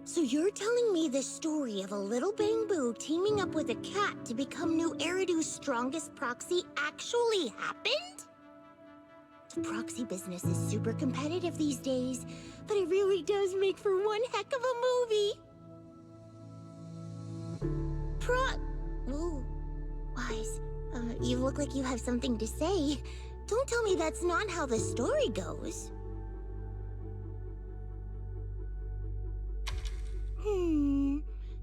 S5: So you're telling me the story of a little bamboo teaming up with a cat to become New Eridu's strongest proxy actually happened? The proxy business is super competitive these days, but it really does make for one heck of a movie. Ooh, Wise, you look like you have something to say. Don't tell me that's not how the story goes.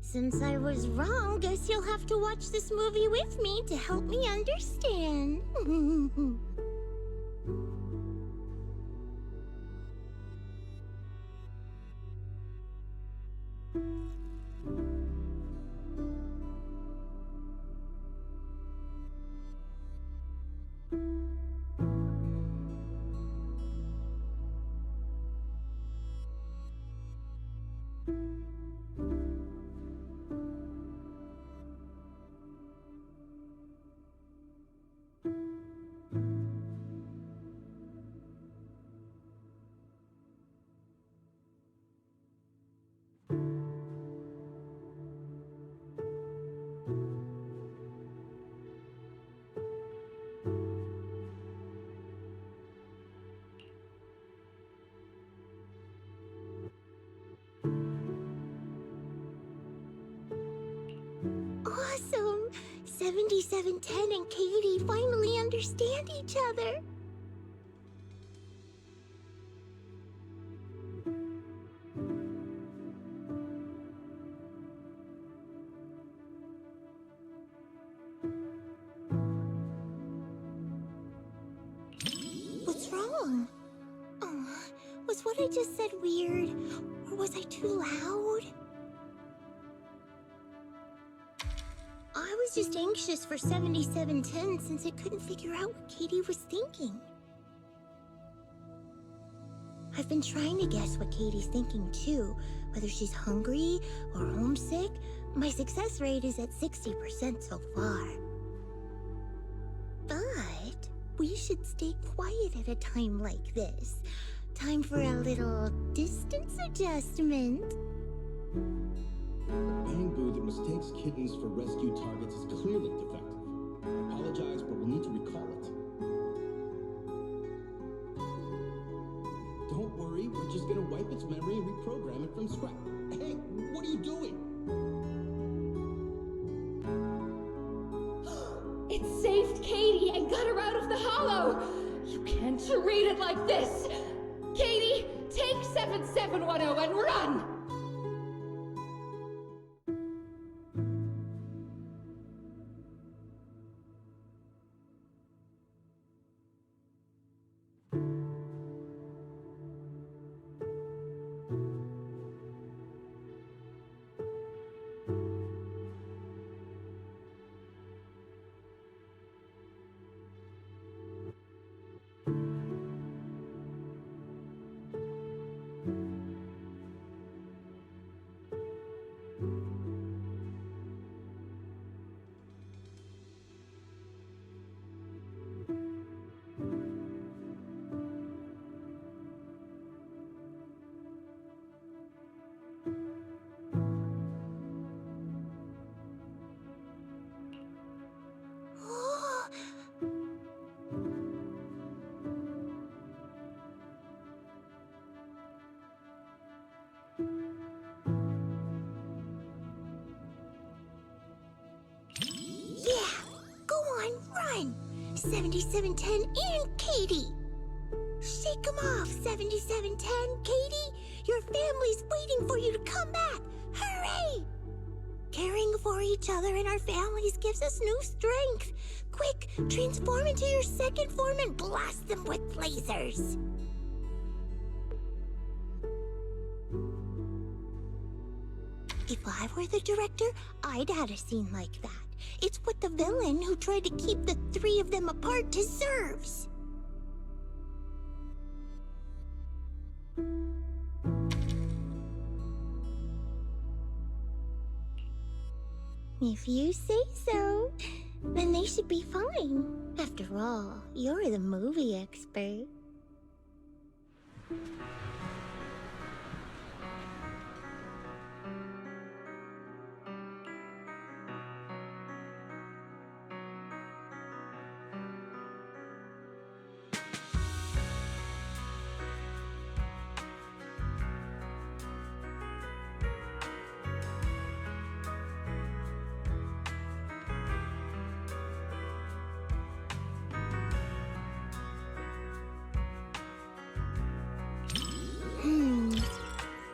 S5: Since I was wrong, guess you'll have to watch this movie with me to help me understand. 7710 and Katie finally understand each other. What's wrong? Oh, was what I just said weird? Or was I too loud? I was just anxious for 7710 since it couldn't figure out what Katie was thinking. I've been trying to guess what Katie's thinking too, whether she's hungry or homesick. My success rate is at 60% so far. But we should stay quiet at a time like this. Time for a little distance adjustment.
S17: The bamboo that mistakes kittens for rescue targets is clearly defective. I apologize, but we'll need to recall it. Don't worry, we're just gonna wipe its memory and reprogram it from scratch. Hey, what are you doing?
S11: It saved Katie and got her out of the hollow! You can't read it like this! Katie, take 7710 and run!
S5: Yeah, go on, run! 7710 and Katie! Shake 'em off, 7710, Katie! Your family's waiting for you to come back! Hurry! Caring for each other and our families gives us new strength. Quick, transform into your second form and blast them with lasers! If I were the director, I'd add a scene like that. It's what the villain who tried to keep the three of them apart deserves. If you say so, then they should be fine. After all, you're the movie expert.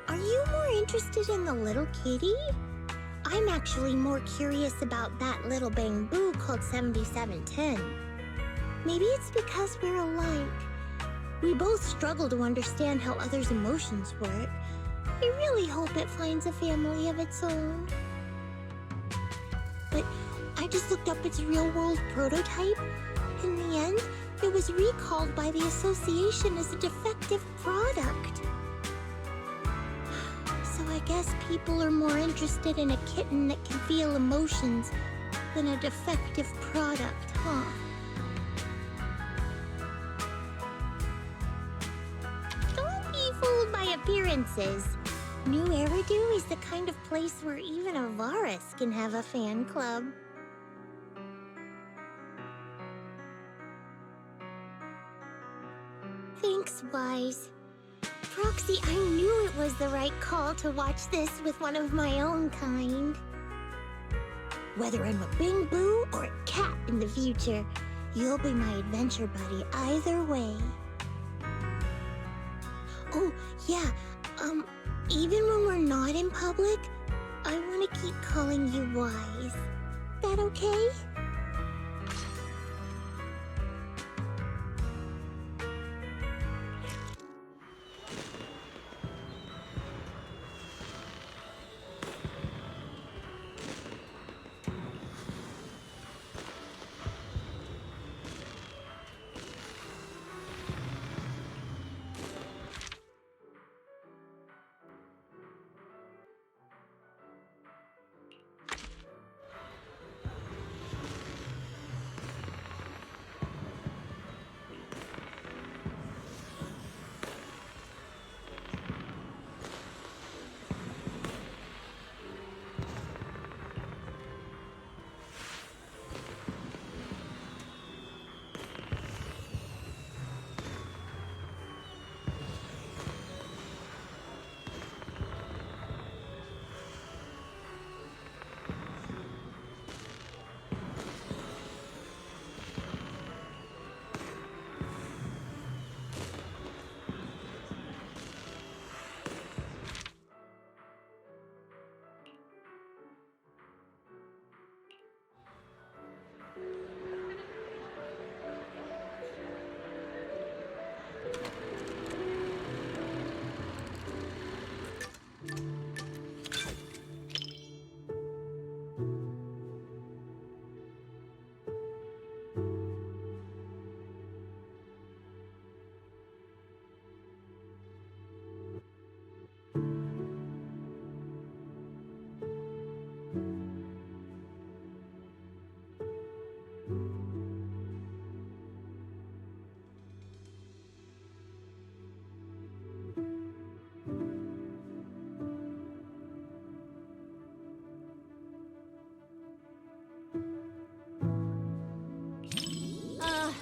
S5: Are you more interested in the little kitty? I'm actually more curious about that little bamboo called 7710. Maybe it's because we're alike. We both struggle to understand how others' emotions work. I really hope it finds a family of its own. But I just looked up its real-world prototype. In the end, it was recalled by the association as a defective product. So I guess people are more interested in a kitten that can feel emotions than a defective product, huh? Don't be fooled by appearances. New Eridu is the kind of place where even a Varus can have a fan club. Thanks, Wise. Proxy, I knew it was the right call to watch this with one of my own kind. Whether I'm a Bing Boo or a cat in the future, you'll be my adventure buddy either way. Oh, yeah, even when we're not in public, I want to keep calling you Wise. That okay?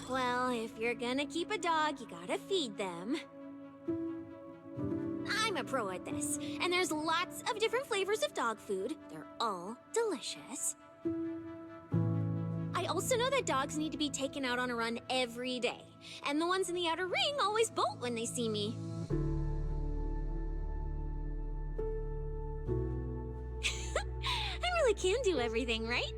S18: Well, if you're gonna keep a dog, you gotta feed them. I'm a pro at this, and there's lots of different flavors of dog food. They're all delicious. I also know that dogs need to be taken out on a run every day, and the ones in the outer ring always bolt when they see me. I really can do everything, right?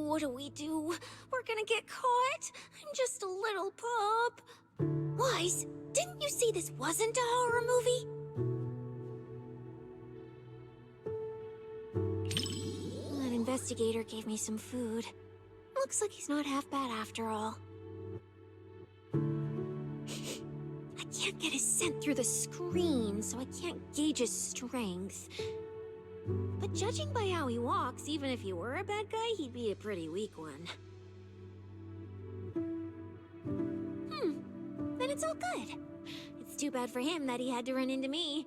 S18: What do we do? We're gonna get caught? I'm just a little pup. Wise, didn't you see this wasn't a horror movie? That investigator gave me some food. Looks like he's not half bad after all. I can't get his scent through the screen, so I can't gauge his strength. But judging by how he walks, even if he were a bad guy, he'd be a pretty weak one. Then it's all good. It's too bad for him that he had to run into me.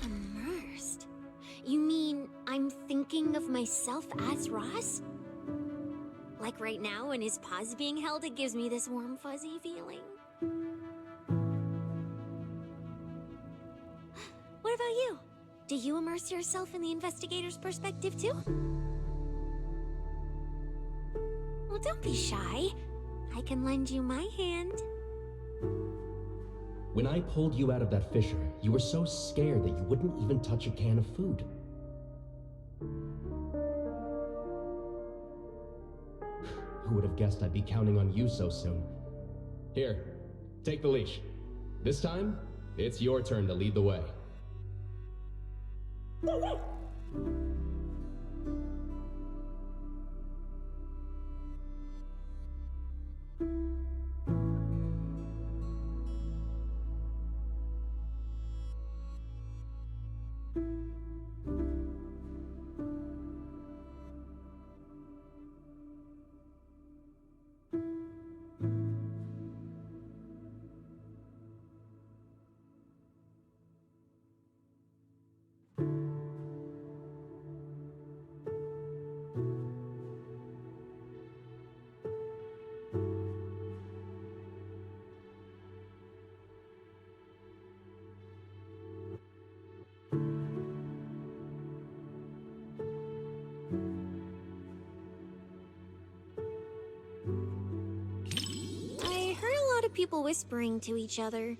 S18: Immersed? You mean I'm thinking of myself as Ross? Like right now when his paw's being held, it gives me this warm fuzzy feeling. What about you? Do you immerse yourself in the investigator's perspective too? Well, don't be shy. I can lend you my hand.
S17: When I pulled you out of that fissure, you were so scared that you wouldn't even touch a can of food. Who would have guessed I'd be counting on you so soon? Here, take the leash. This time, it's your turn to lead the way.
S18: I heard a lot of people whispering to each other.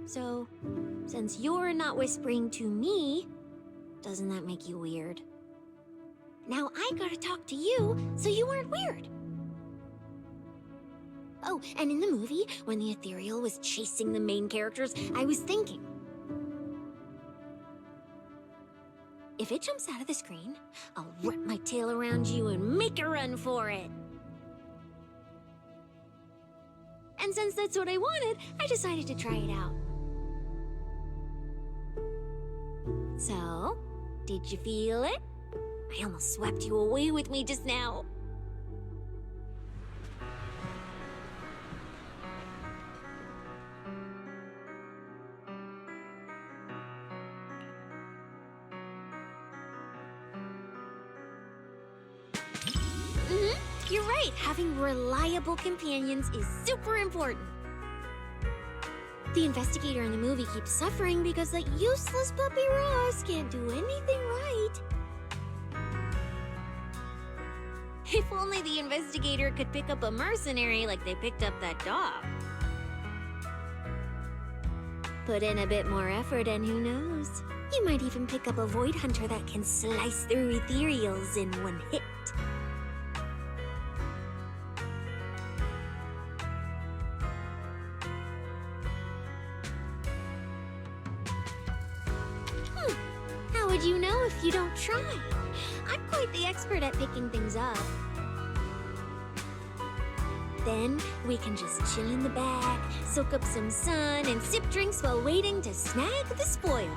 S18: So, since you're not whispering to me, doesn't that make you weird? Now I gotta talk to you, so you aren't weird. Oh, and in the movie, when the ethereal was chasing the main characters, I was thinking, if it jumps out of the screen, I'll wrap my tail around you and make a run for it. And since that's what I wanted, I decided to try it out. So, did you feel it? I almost swept you away with me just now. You're right, having reliable companions is super important. The investigator in the movie keeps suffering because that useless puppy Ross can't do anything right. If only the investigator could pick up a mercenary like they picked up that dog. Put in a bit more effort and who knows? You might even pick up a void hunter that can slice through ethereals in one hit. How would you know if you don't try? I'm quite the expert at picking things up. Then we can just chill in the back, soak up some sun, and sip drinks while waiting to snag the spoils.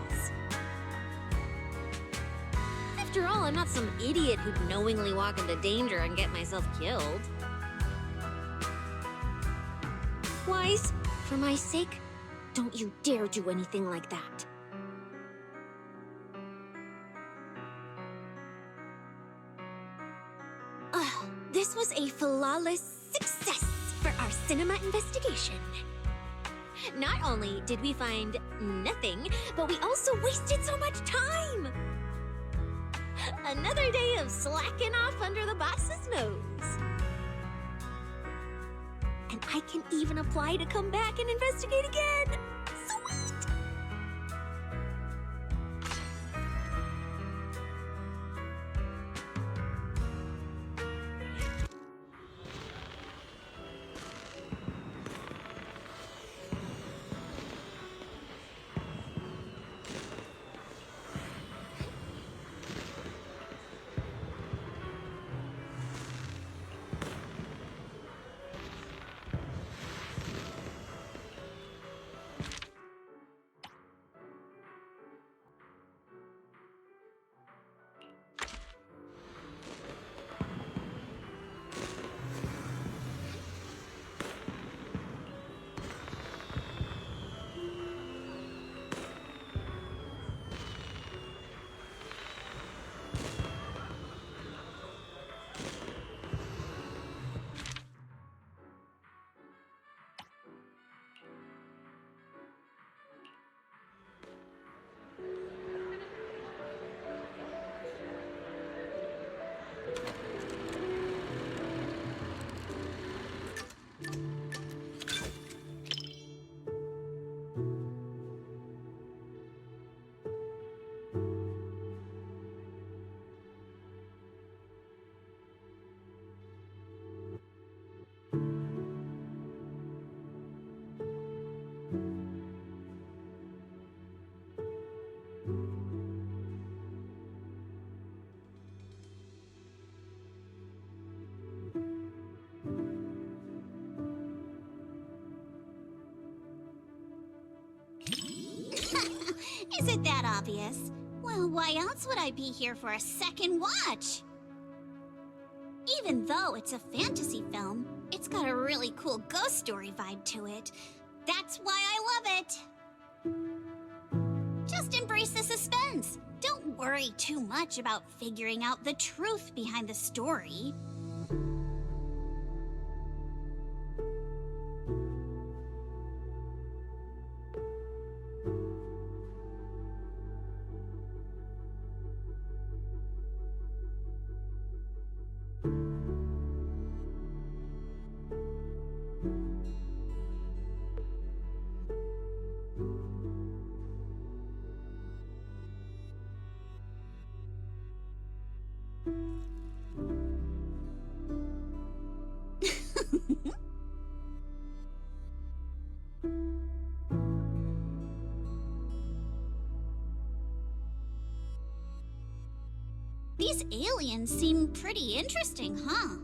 S18: After all, I'm not some idiot who'd knowingly walk into danger and get myself killed. Wise, for my sake, don't you dare do anything like that. This was a flawless success for our cinema investigation. Not only did we find nothing, but we also wasted so much time! Another day of slacking off under the boss's nose. And I can even apply to come back and investigate again! Sweet! Is it that obvious? Well, why else would I be here for a second watch? Even though it's a fantasy film, it's got a really cool ghost story vibe to it. That's why I love it. Just embrace the suspense. Don't worry too much about figuring out the truth behind the story. These aliens seem pretty interesting, huh?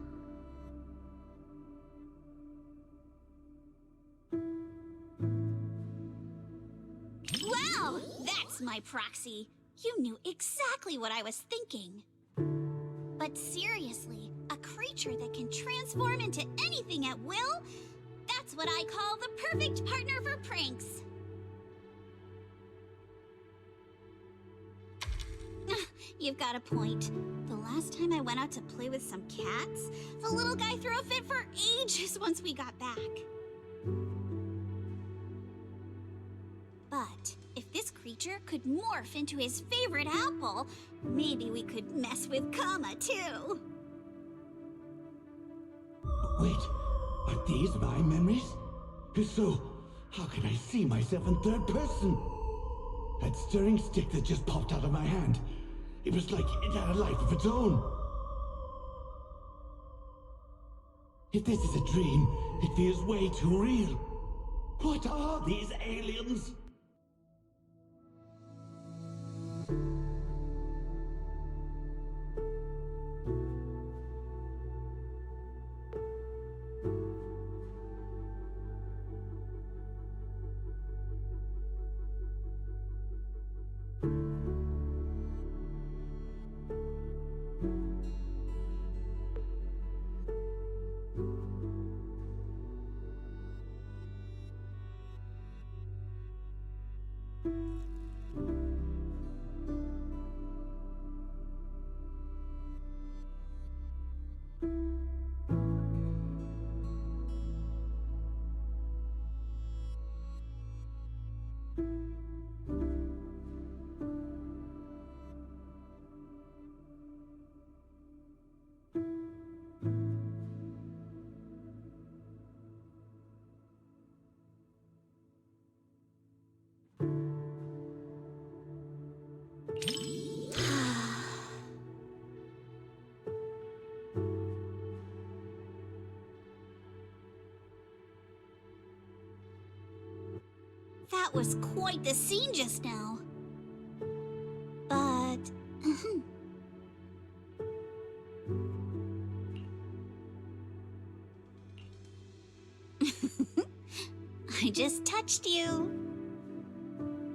S18: Wow, that's my proxy. You knew exactly what I was thinking. But seriously, a creature that can transform into anything at will? That's what I call the perfect partner for pranks. You've got a point. The last time I went out to play with some cats, the little guy threw a fit for ages once we got back. But if this creature could morph into his favorite apple, maybe we could mess with Kama too.
S19: Wait, are these my memories? If so, how can I see myself in third person? That stirring stick that just popped out of my hand. It was like it had a life of its own. If this is a dream, it feels way too real. What are these aliens?
S18: That was quite the scene just now. But... I just touched you.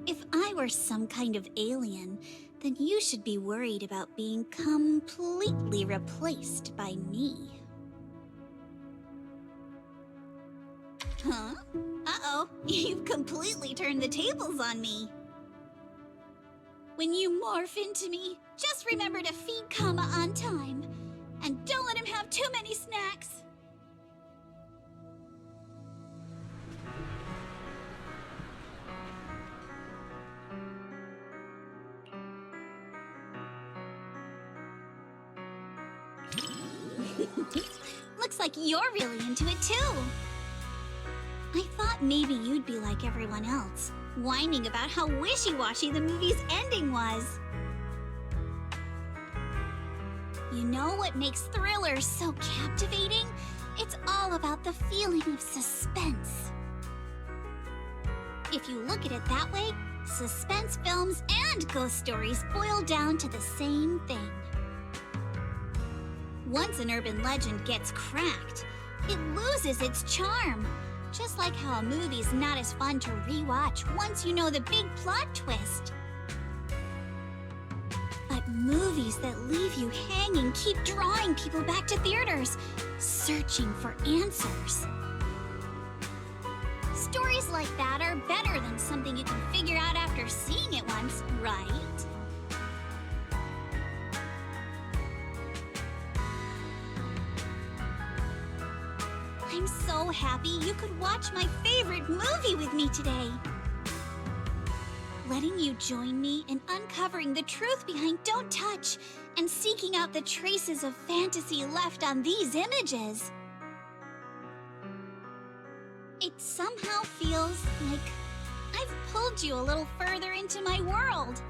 S18: If I were some kind of alien, then you should be worried about being completely replaced by me. Huh? Uh-oh, you've completely turned the tables on me. When you morph into me, just remember to feed Kama on time. And don't let him have too many snacks. Looks like you're really into it too. I thought maybe you'd be like everyone else, whining about how wishy-washy the movie's ending was. You know what makes thrillers so captivating? It's all about the feeling of suspense. If you look at it that way, suspense films and ghost stories boil down to the same thing. Once an urban legend gets cracked, it loses its charm. Just like how a movie's not as fun to rewatch once you know the big plot twist. But movies that leave you hanging keep drawing people back to theaters, searching for answers. Stories like that are better than something you can figure out after seeing it once, right? I'm so happy you could watch my favorite movie with me today. Letting you join me in uncovering the truth behind Don't Touch and seeking out the traces of fantasy left on these images. It somehow feels like I've pulled you a little further into my world.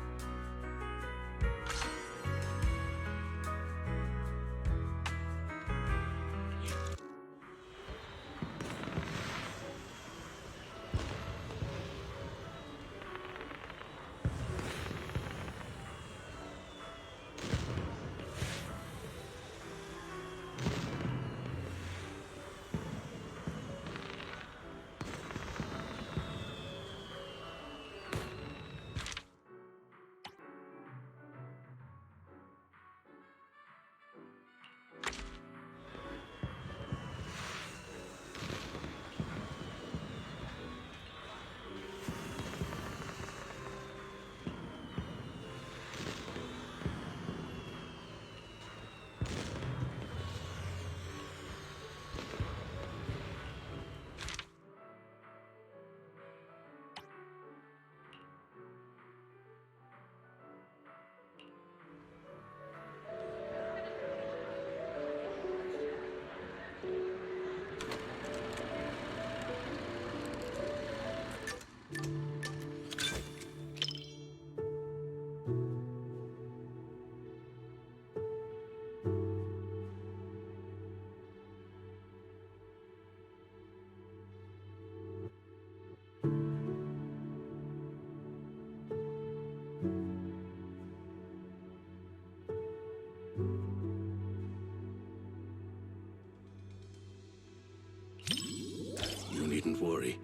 S7: You needn't worry.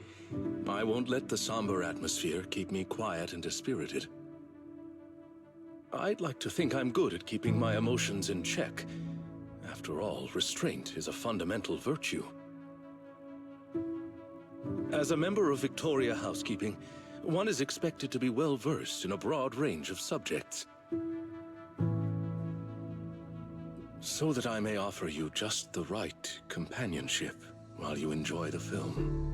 S7: I won't let the somber atmosphere keep me quiet and dispirited. I'd like to think I'm good at keeping my emotions in check. After all, restraint is a fundamental virtue. As a member of Victoria Housekeeping, one is expected to be well-versed in a broad range of subjects. So that I may offer you just the right companionship while you enjoy the film.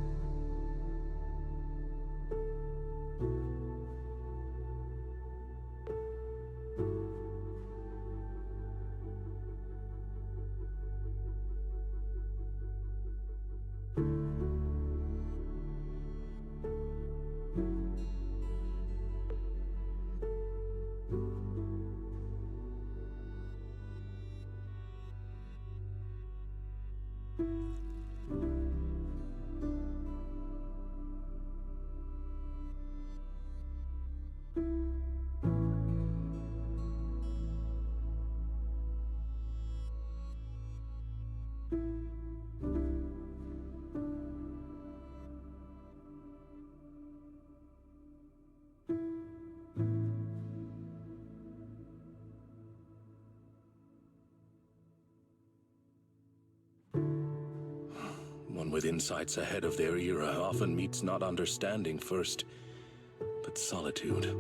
S7: One with insights ahead of their era often meets not understanding first, but solitude.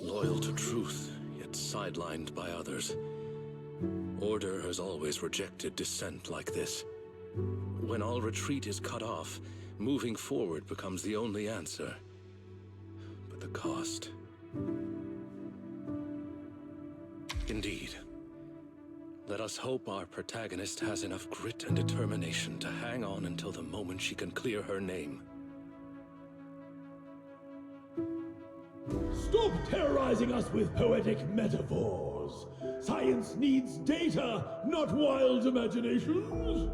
S7: Loyal to truth, yet sidelined by others. Order has always rejected dissent like this. When all retreat is cut off, moving forward becomes the only answer. But the cost... Indeed. Let us hope our protagonist has enough grit and determination to hang on until the moment she can clear her name.
S20: Stop terrorizing us with poetic metaphors. Science needs data, not wild imaginations.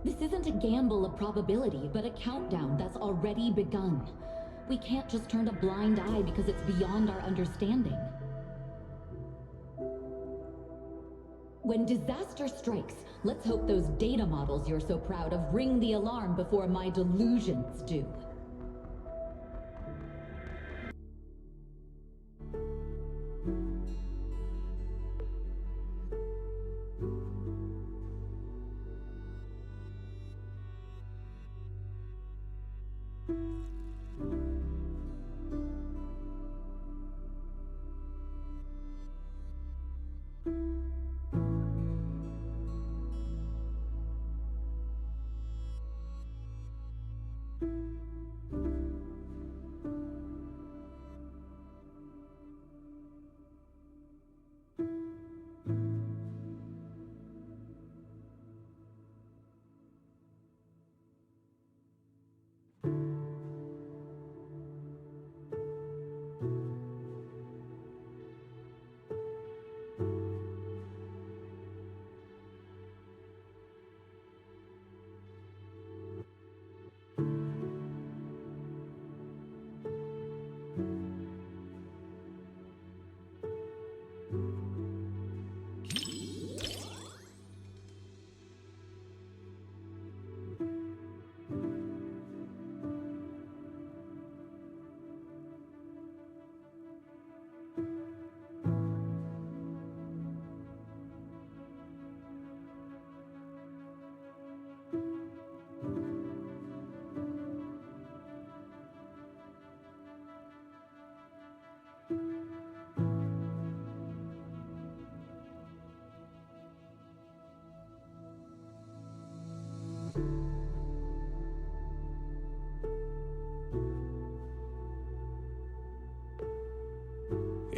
S11: This isn't a gamble of probability, but a countdown that's already begun. We can't just turn a blind eye because it's beyond our understanding. When disaster strikes, let's hope those data models you're so proud of ring the alarm before my delusions do.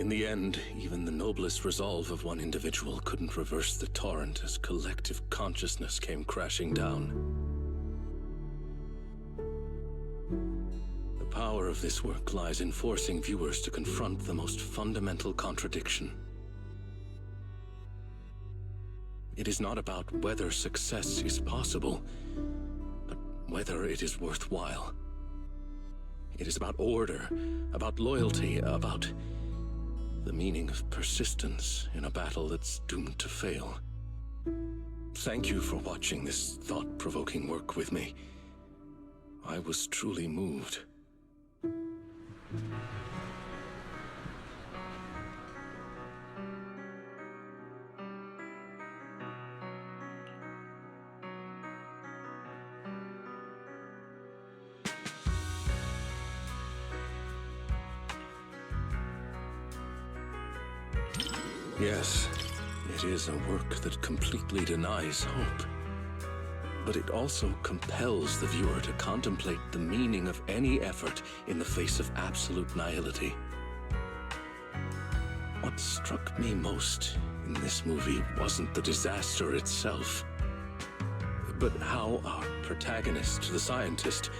S7: In the end, even the noblest resolve of one individual couldn't reverse the torrent as collective consciousness came crashing down. The power of this work lies in forcing viewers to confront the most fundamental contradiction. It is not about whether success is possible, but whether it is worthwhile. It is about order, about loyalty, about the meaning of persistence in a battle that's doomed to fail. Thank you for watching this thought-provoking work with me. I was truly moved. Yes, it is a work that completely denies hope. But it also compels the viewer to contemplate the meaning of any effort in the face of absolute nihility. What struck me most in this movie wasn't the disaster itself, but how our protagonist, the scientist,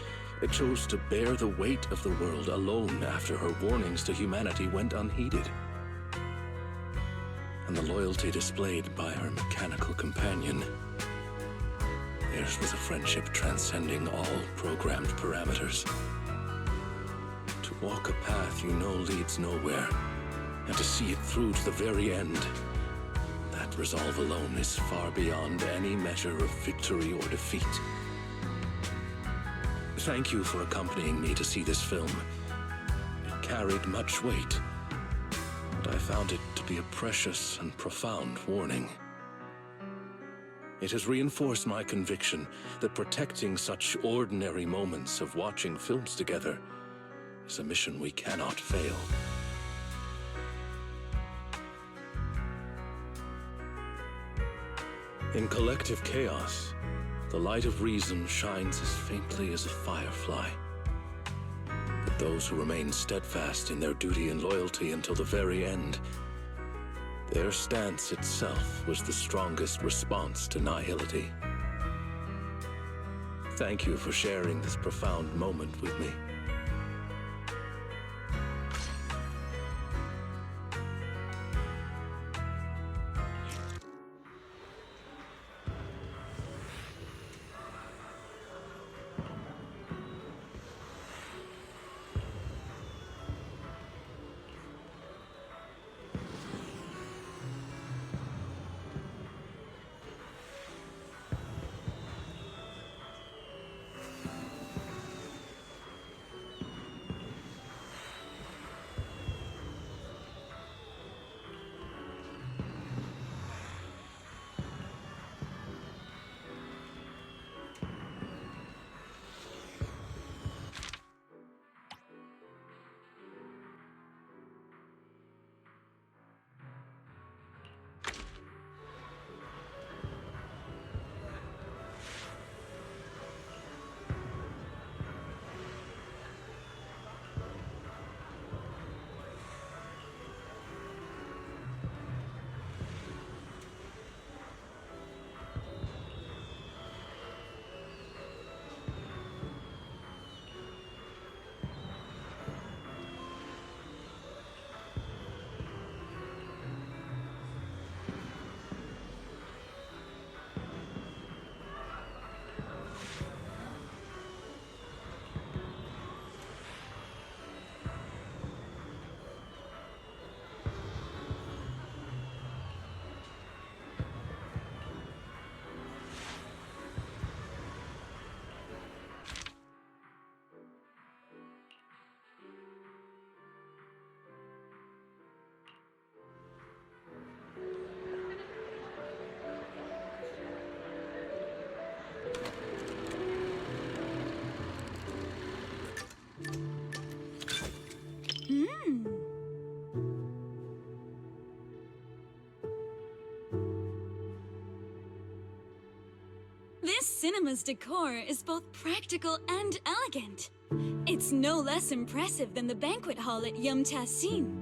S7: chose to bear the weight of the world alone after her warnings to humanity went unheeded. And the loyalty displayed by her mechanical companion. Theirs was a friendship transcending all programmed parameters. To walk a path you know leads nowhere, and to see it through to the very end, that resolve alone is far beyond any measure of victory or defeat. Thank you for accompanying me to see this film. It carried much weight, but I found it to be a precious and profound warning. It has reinforced my conviction that protecting such ordinary moments of watching films together is a mission we cannot fail. In collective chaos, the light of reason shines as faintly as a firefly. But those who remain steadfast in their duty and loyalty until the very end, their stance itself was the strongest response to nihility. Thank you for sharing this profound moment with me.
S3: This cinema's decor is both practical and elegant. It's no less impressive than the banquet hall at Yum Sin.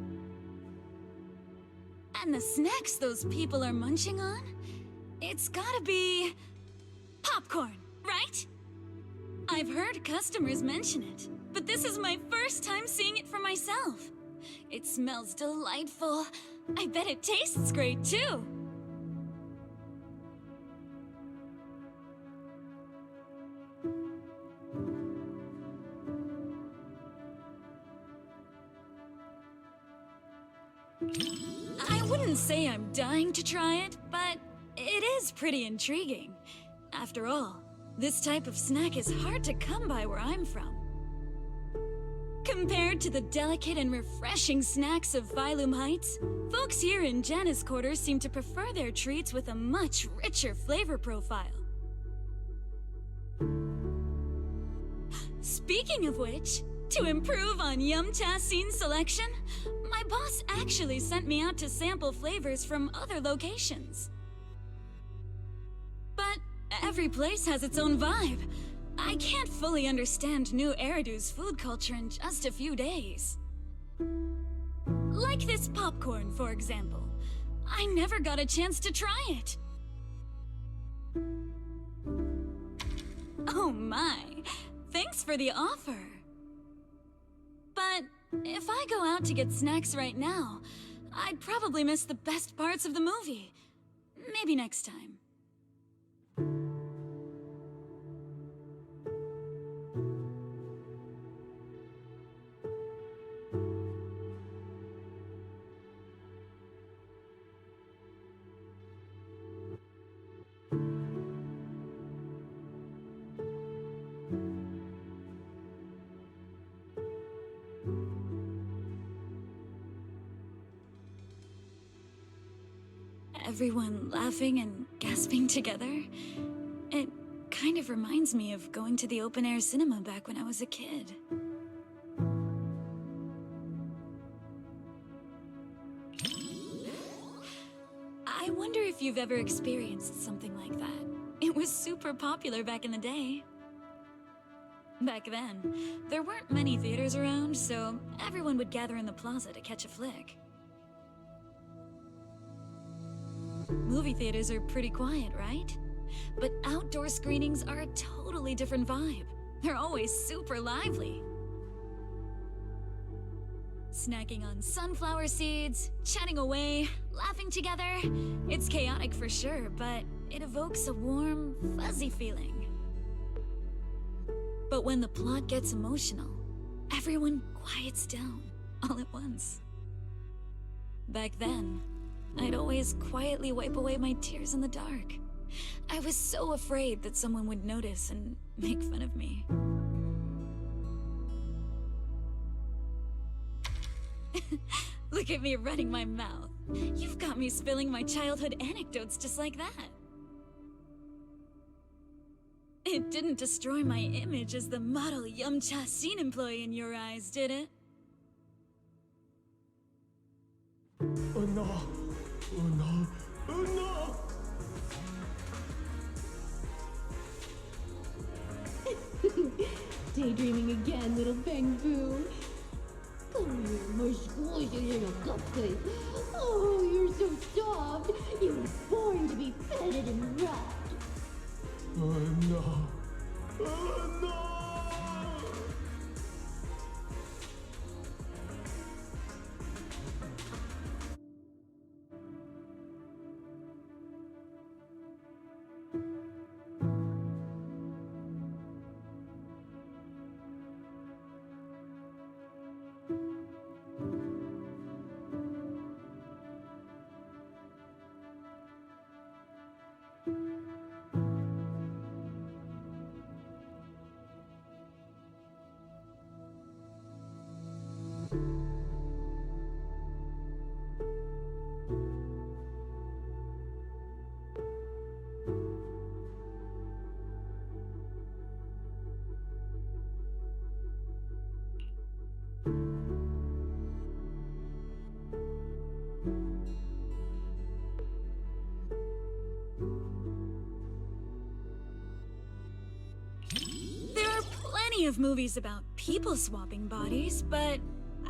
S3: And the snacks those people are munching on? It's gotta be... popcorn, right? I've heard customers mention it, but this is my first time seeing it for myself. It smells delightful. I bet it tastes great, too. I wouldn't say I'm dying to try it, but it is pretty intriguing. After all, this type of snack is hard to come by where I'm from. Compared to the delicate and refreshing snacks of Phylum Heights, folks here in Janna's quarters seem to prefer their treats with a much richer flavor profile. Speaking of which, to improve on Yum-Cha scene selection, my boss actually sent me out to sample flavors from other locations. But every place has its own vibe. I can't fully understand New Eridu's food culture in just a few days. Like this popcorn, for example. I never got a chance to try it. Oh my, thanks for the offer. But if I go out to get snacks right now, I'd probably miss the best parts of the movie. Maybe next time. Everyone laughing and gasping together. It kind of reminds me of going to the open-air cinema back when I was a kid. I wonder if you've ever experienced something like that. It was super popular back in the day. Back then, there weren't many theaters around, so everyone would gather in the plaza to catch a flick. Movie theaters are pretty quiet, right? But outdoor screenings are a totally different vibe. They're always super lively. Snacking on sunflower seeds, chatting away, laughing together. It's chaotic for sure, but it evokes a warm, fuzzy feeling. But when the plot gets emotional, everyone quiets down all at once. Back then, I'd always quietly wipe away my tears in the dark. I was so afraid that someone would notice and make fun of me. Look at me running my mouth. You've got me spilling my childhood anecdotes just like that. It didn't destroy my image as the model Yum-Cha scene employee in your eyes, did it?
S20: Oh no! Oh no! Oh no!
S11: Daydreaming again, little Bang-Boo. Come here, my squishy little cupcake. Oh, you're so soft. You were born to be petted and rubbed.
S20: Oh no! Oh no!
S3: Of movies about people swapping bodies, but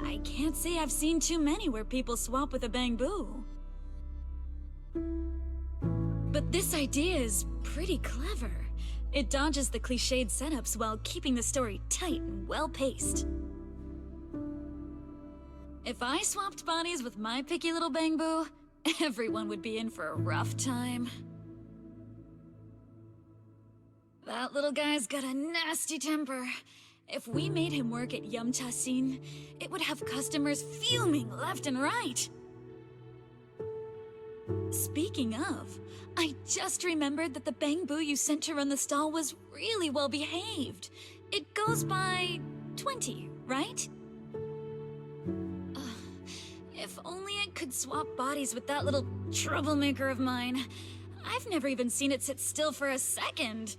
S3: I can't say I've seen too many where people swap with a Bang-Boo. But this idea is pretty clever. It dodges the cliched setups while keeping the story tight and well-paced. If I swapped bodies with my picky little Bangbu, everyone would be in for a rough time. That little guy's got a nasty temper. If we made him work at Yamcha Scene, it would have customers fuming left and right. Speaking of, I just remembered that the Bangbu you sent to run the stall was really well behaved. It goes by 20, right? If only I could swap bodies with that little troublemaker of mine. I've never even seen it sit still for a second.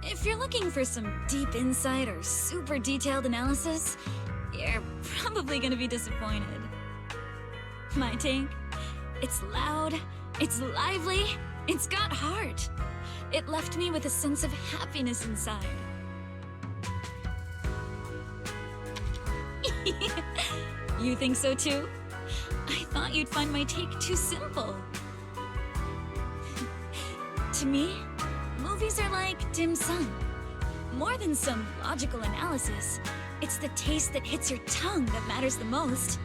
S3: If you're looking for some deep insight or super detailed analysis, you're probably gonna be disappointed. My take? It's loud, it's lively, it's got heart. It left me with a sense of happiness inside. You think so too? I thought you'd find my take too simple. To me, movies are like dim sum. More than some logical analysis, it's the taste that hits your tongue that matters the most.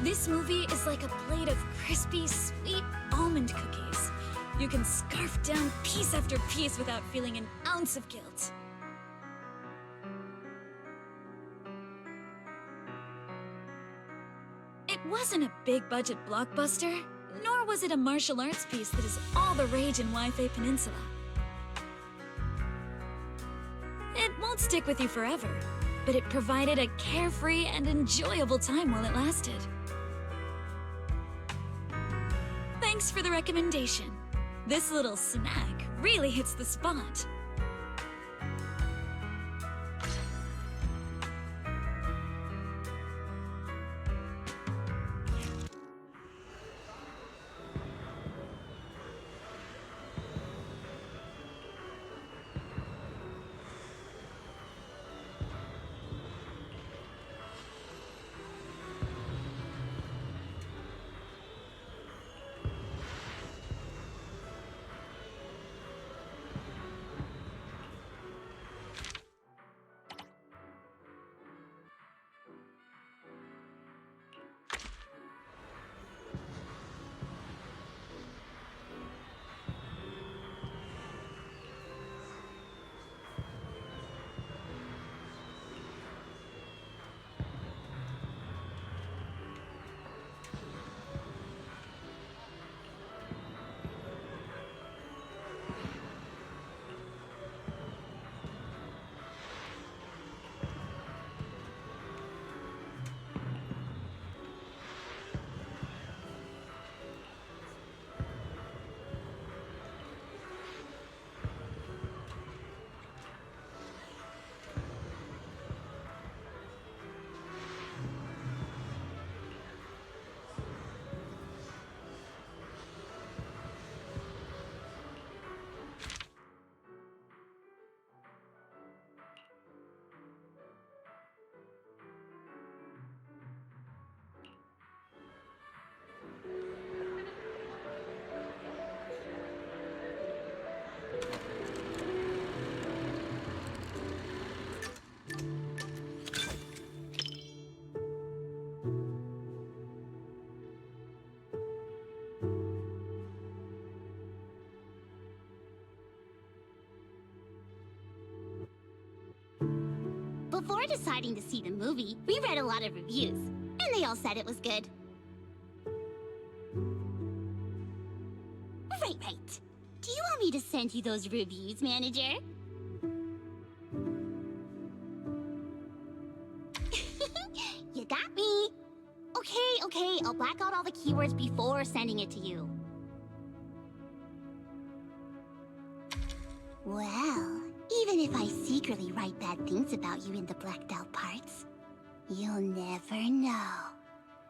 S3: This movie is like a plate of crispy, sweet almond cookies. You can scarf down piece after piece without feeling an ounce of guilt. It wasn't a big-budget blockbuster, nor was it a martial arts piece that is all the rage in Wi-Fi Peninsula. It won't stick with you forever, but it provided a carefree and enjoyable time while it lasted. Thanks for the recommendation. This little snack really hits the spot.
S5: Before deciding to see the movie, we read a lot of reviews, and they all said it was good. Right. Do you want me to send you those reviews, manager? okay. I'll black out all the keywords before sending it to you. Well, even if I secretly write bad things about you in the blacked out parts, you'll never know.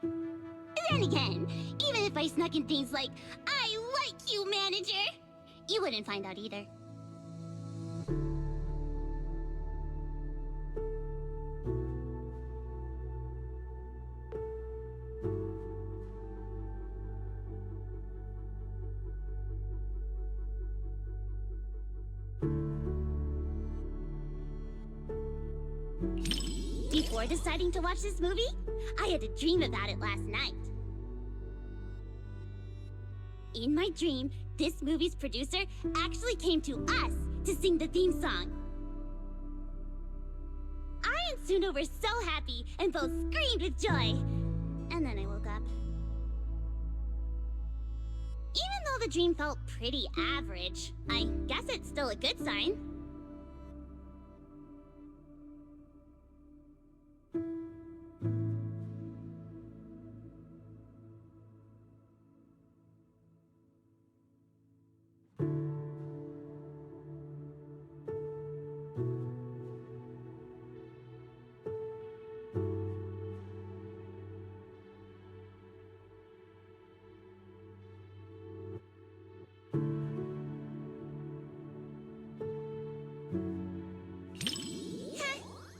S5: Then again, even if I snuck in things like, I like you, manager, you wouldn't find out either. Before deciding to watch this movie, I had a dream about it last night. In my dream, this movie's producer actually came to us to sing the theme song. I and Suno were so happy and both screamed with joy. And then I woke up. Even though the dream felt pretty average, I guess it's still a good sign.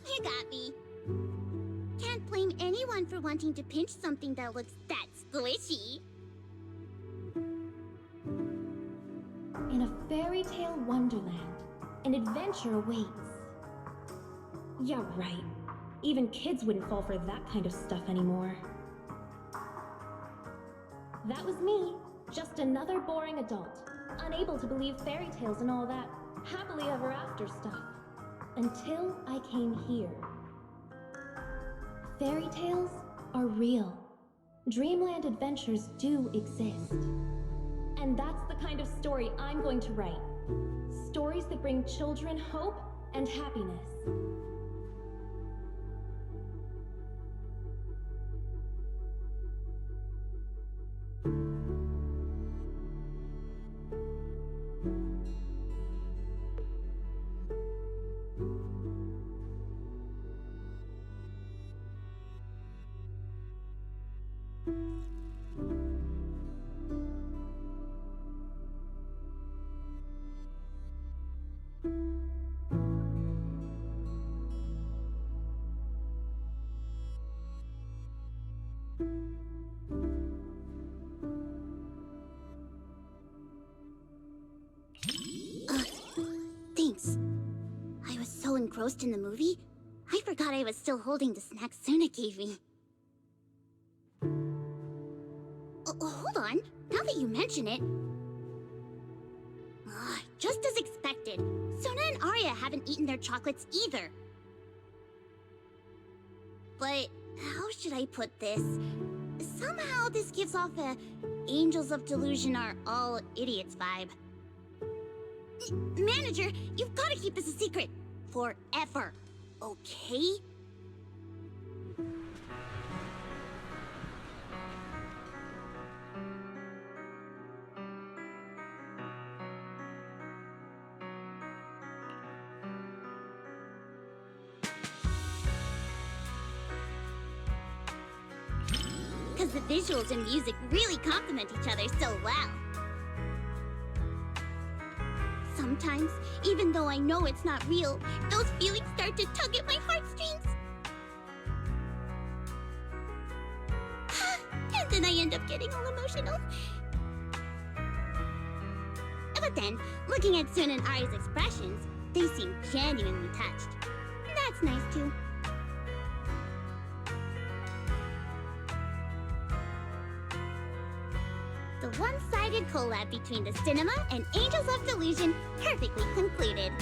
S5: You got me. Can't blame anyone for wanting to pinch something that looks that squishy.
S21: In a fairy tale wonderland, an adventure awaits. Yeah, right. Even kids wouldn't fall for that kind of stuff anymore. That was me, just another boring adult, unable to believe fairy tales and all that happily ever after stuff. Until I came here. Fairy tales are real. Dreamland adventures do exist. And that's the kind of story I'm going to write. Stories that bring children hope and happiness.
S5: Thanks. I was so engrossed in the movie, I forgot I was still holding the snack Suna gave me. Hold on. Now that you mention it... just as expected, Suna and Arya haven't eaten their chocolates either. But how should I put this? Somehow this gives off a Angels of Delusion are all idiots vibe. Manager, you've got to keep this a secret. Forever. Okay? Because the visuals and music really complement each other so well. Sometimes, even though I know it's not real, those feelings start to tug at my heartstrings. And then I end up getting all emotional. But then, looking at Sun and Arya's expressions, they seem genuinely touched. That's nice too. The one-sided collab between the cinema and Angels of Delusion perfectly concluded.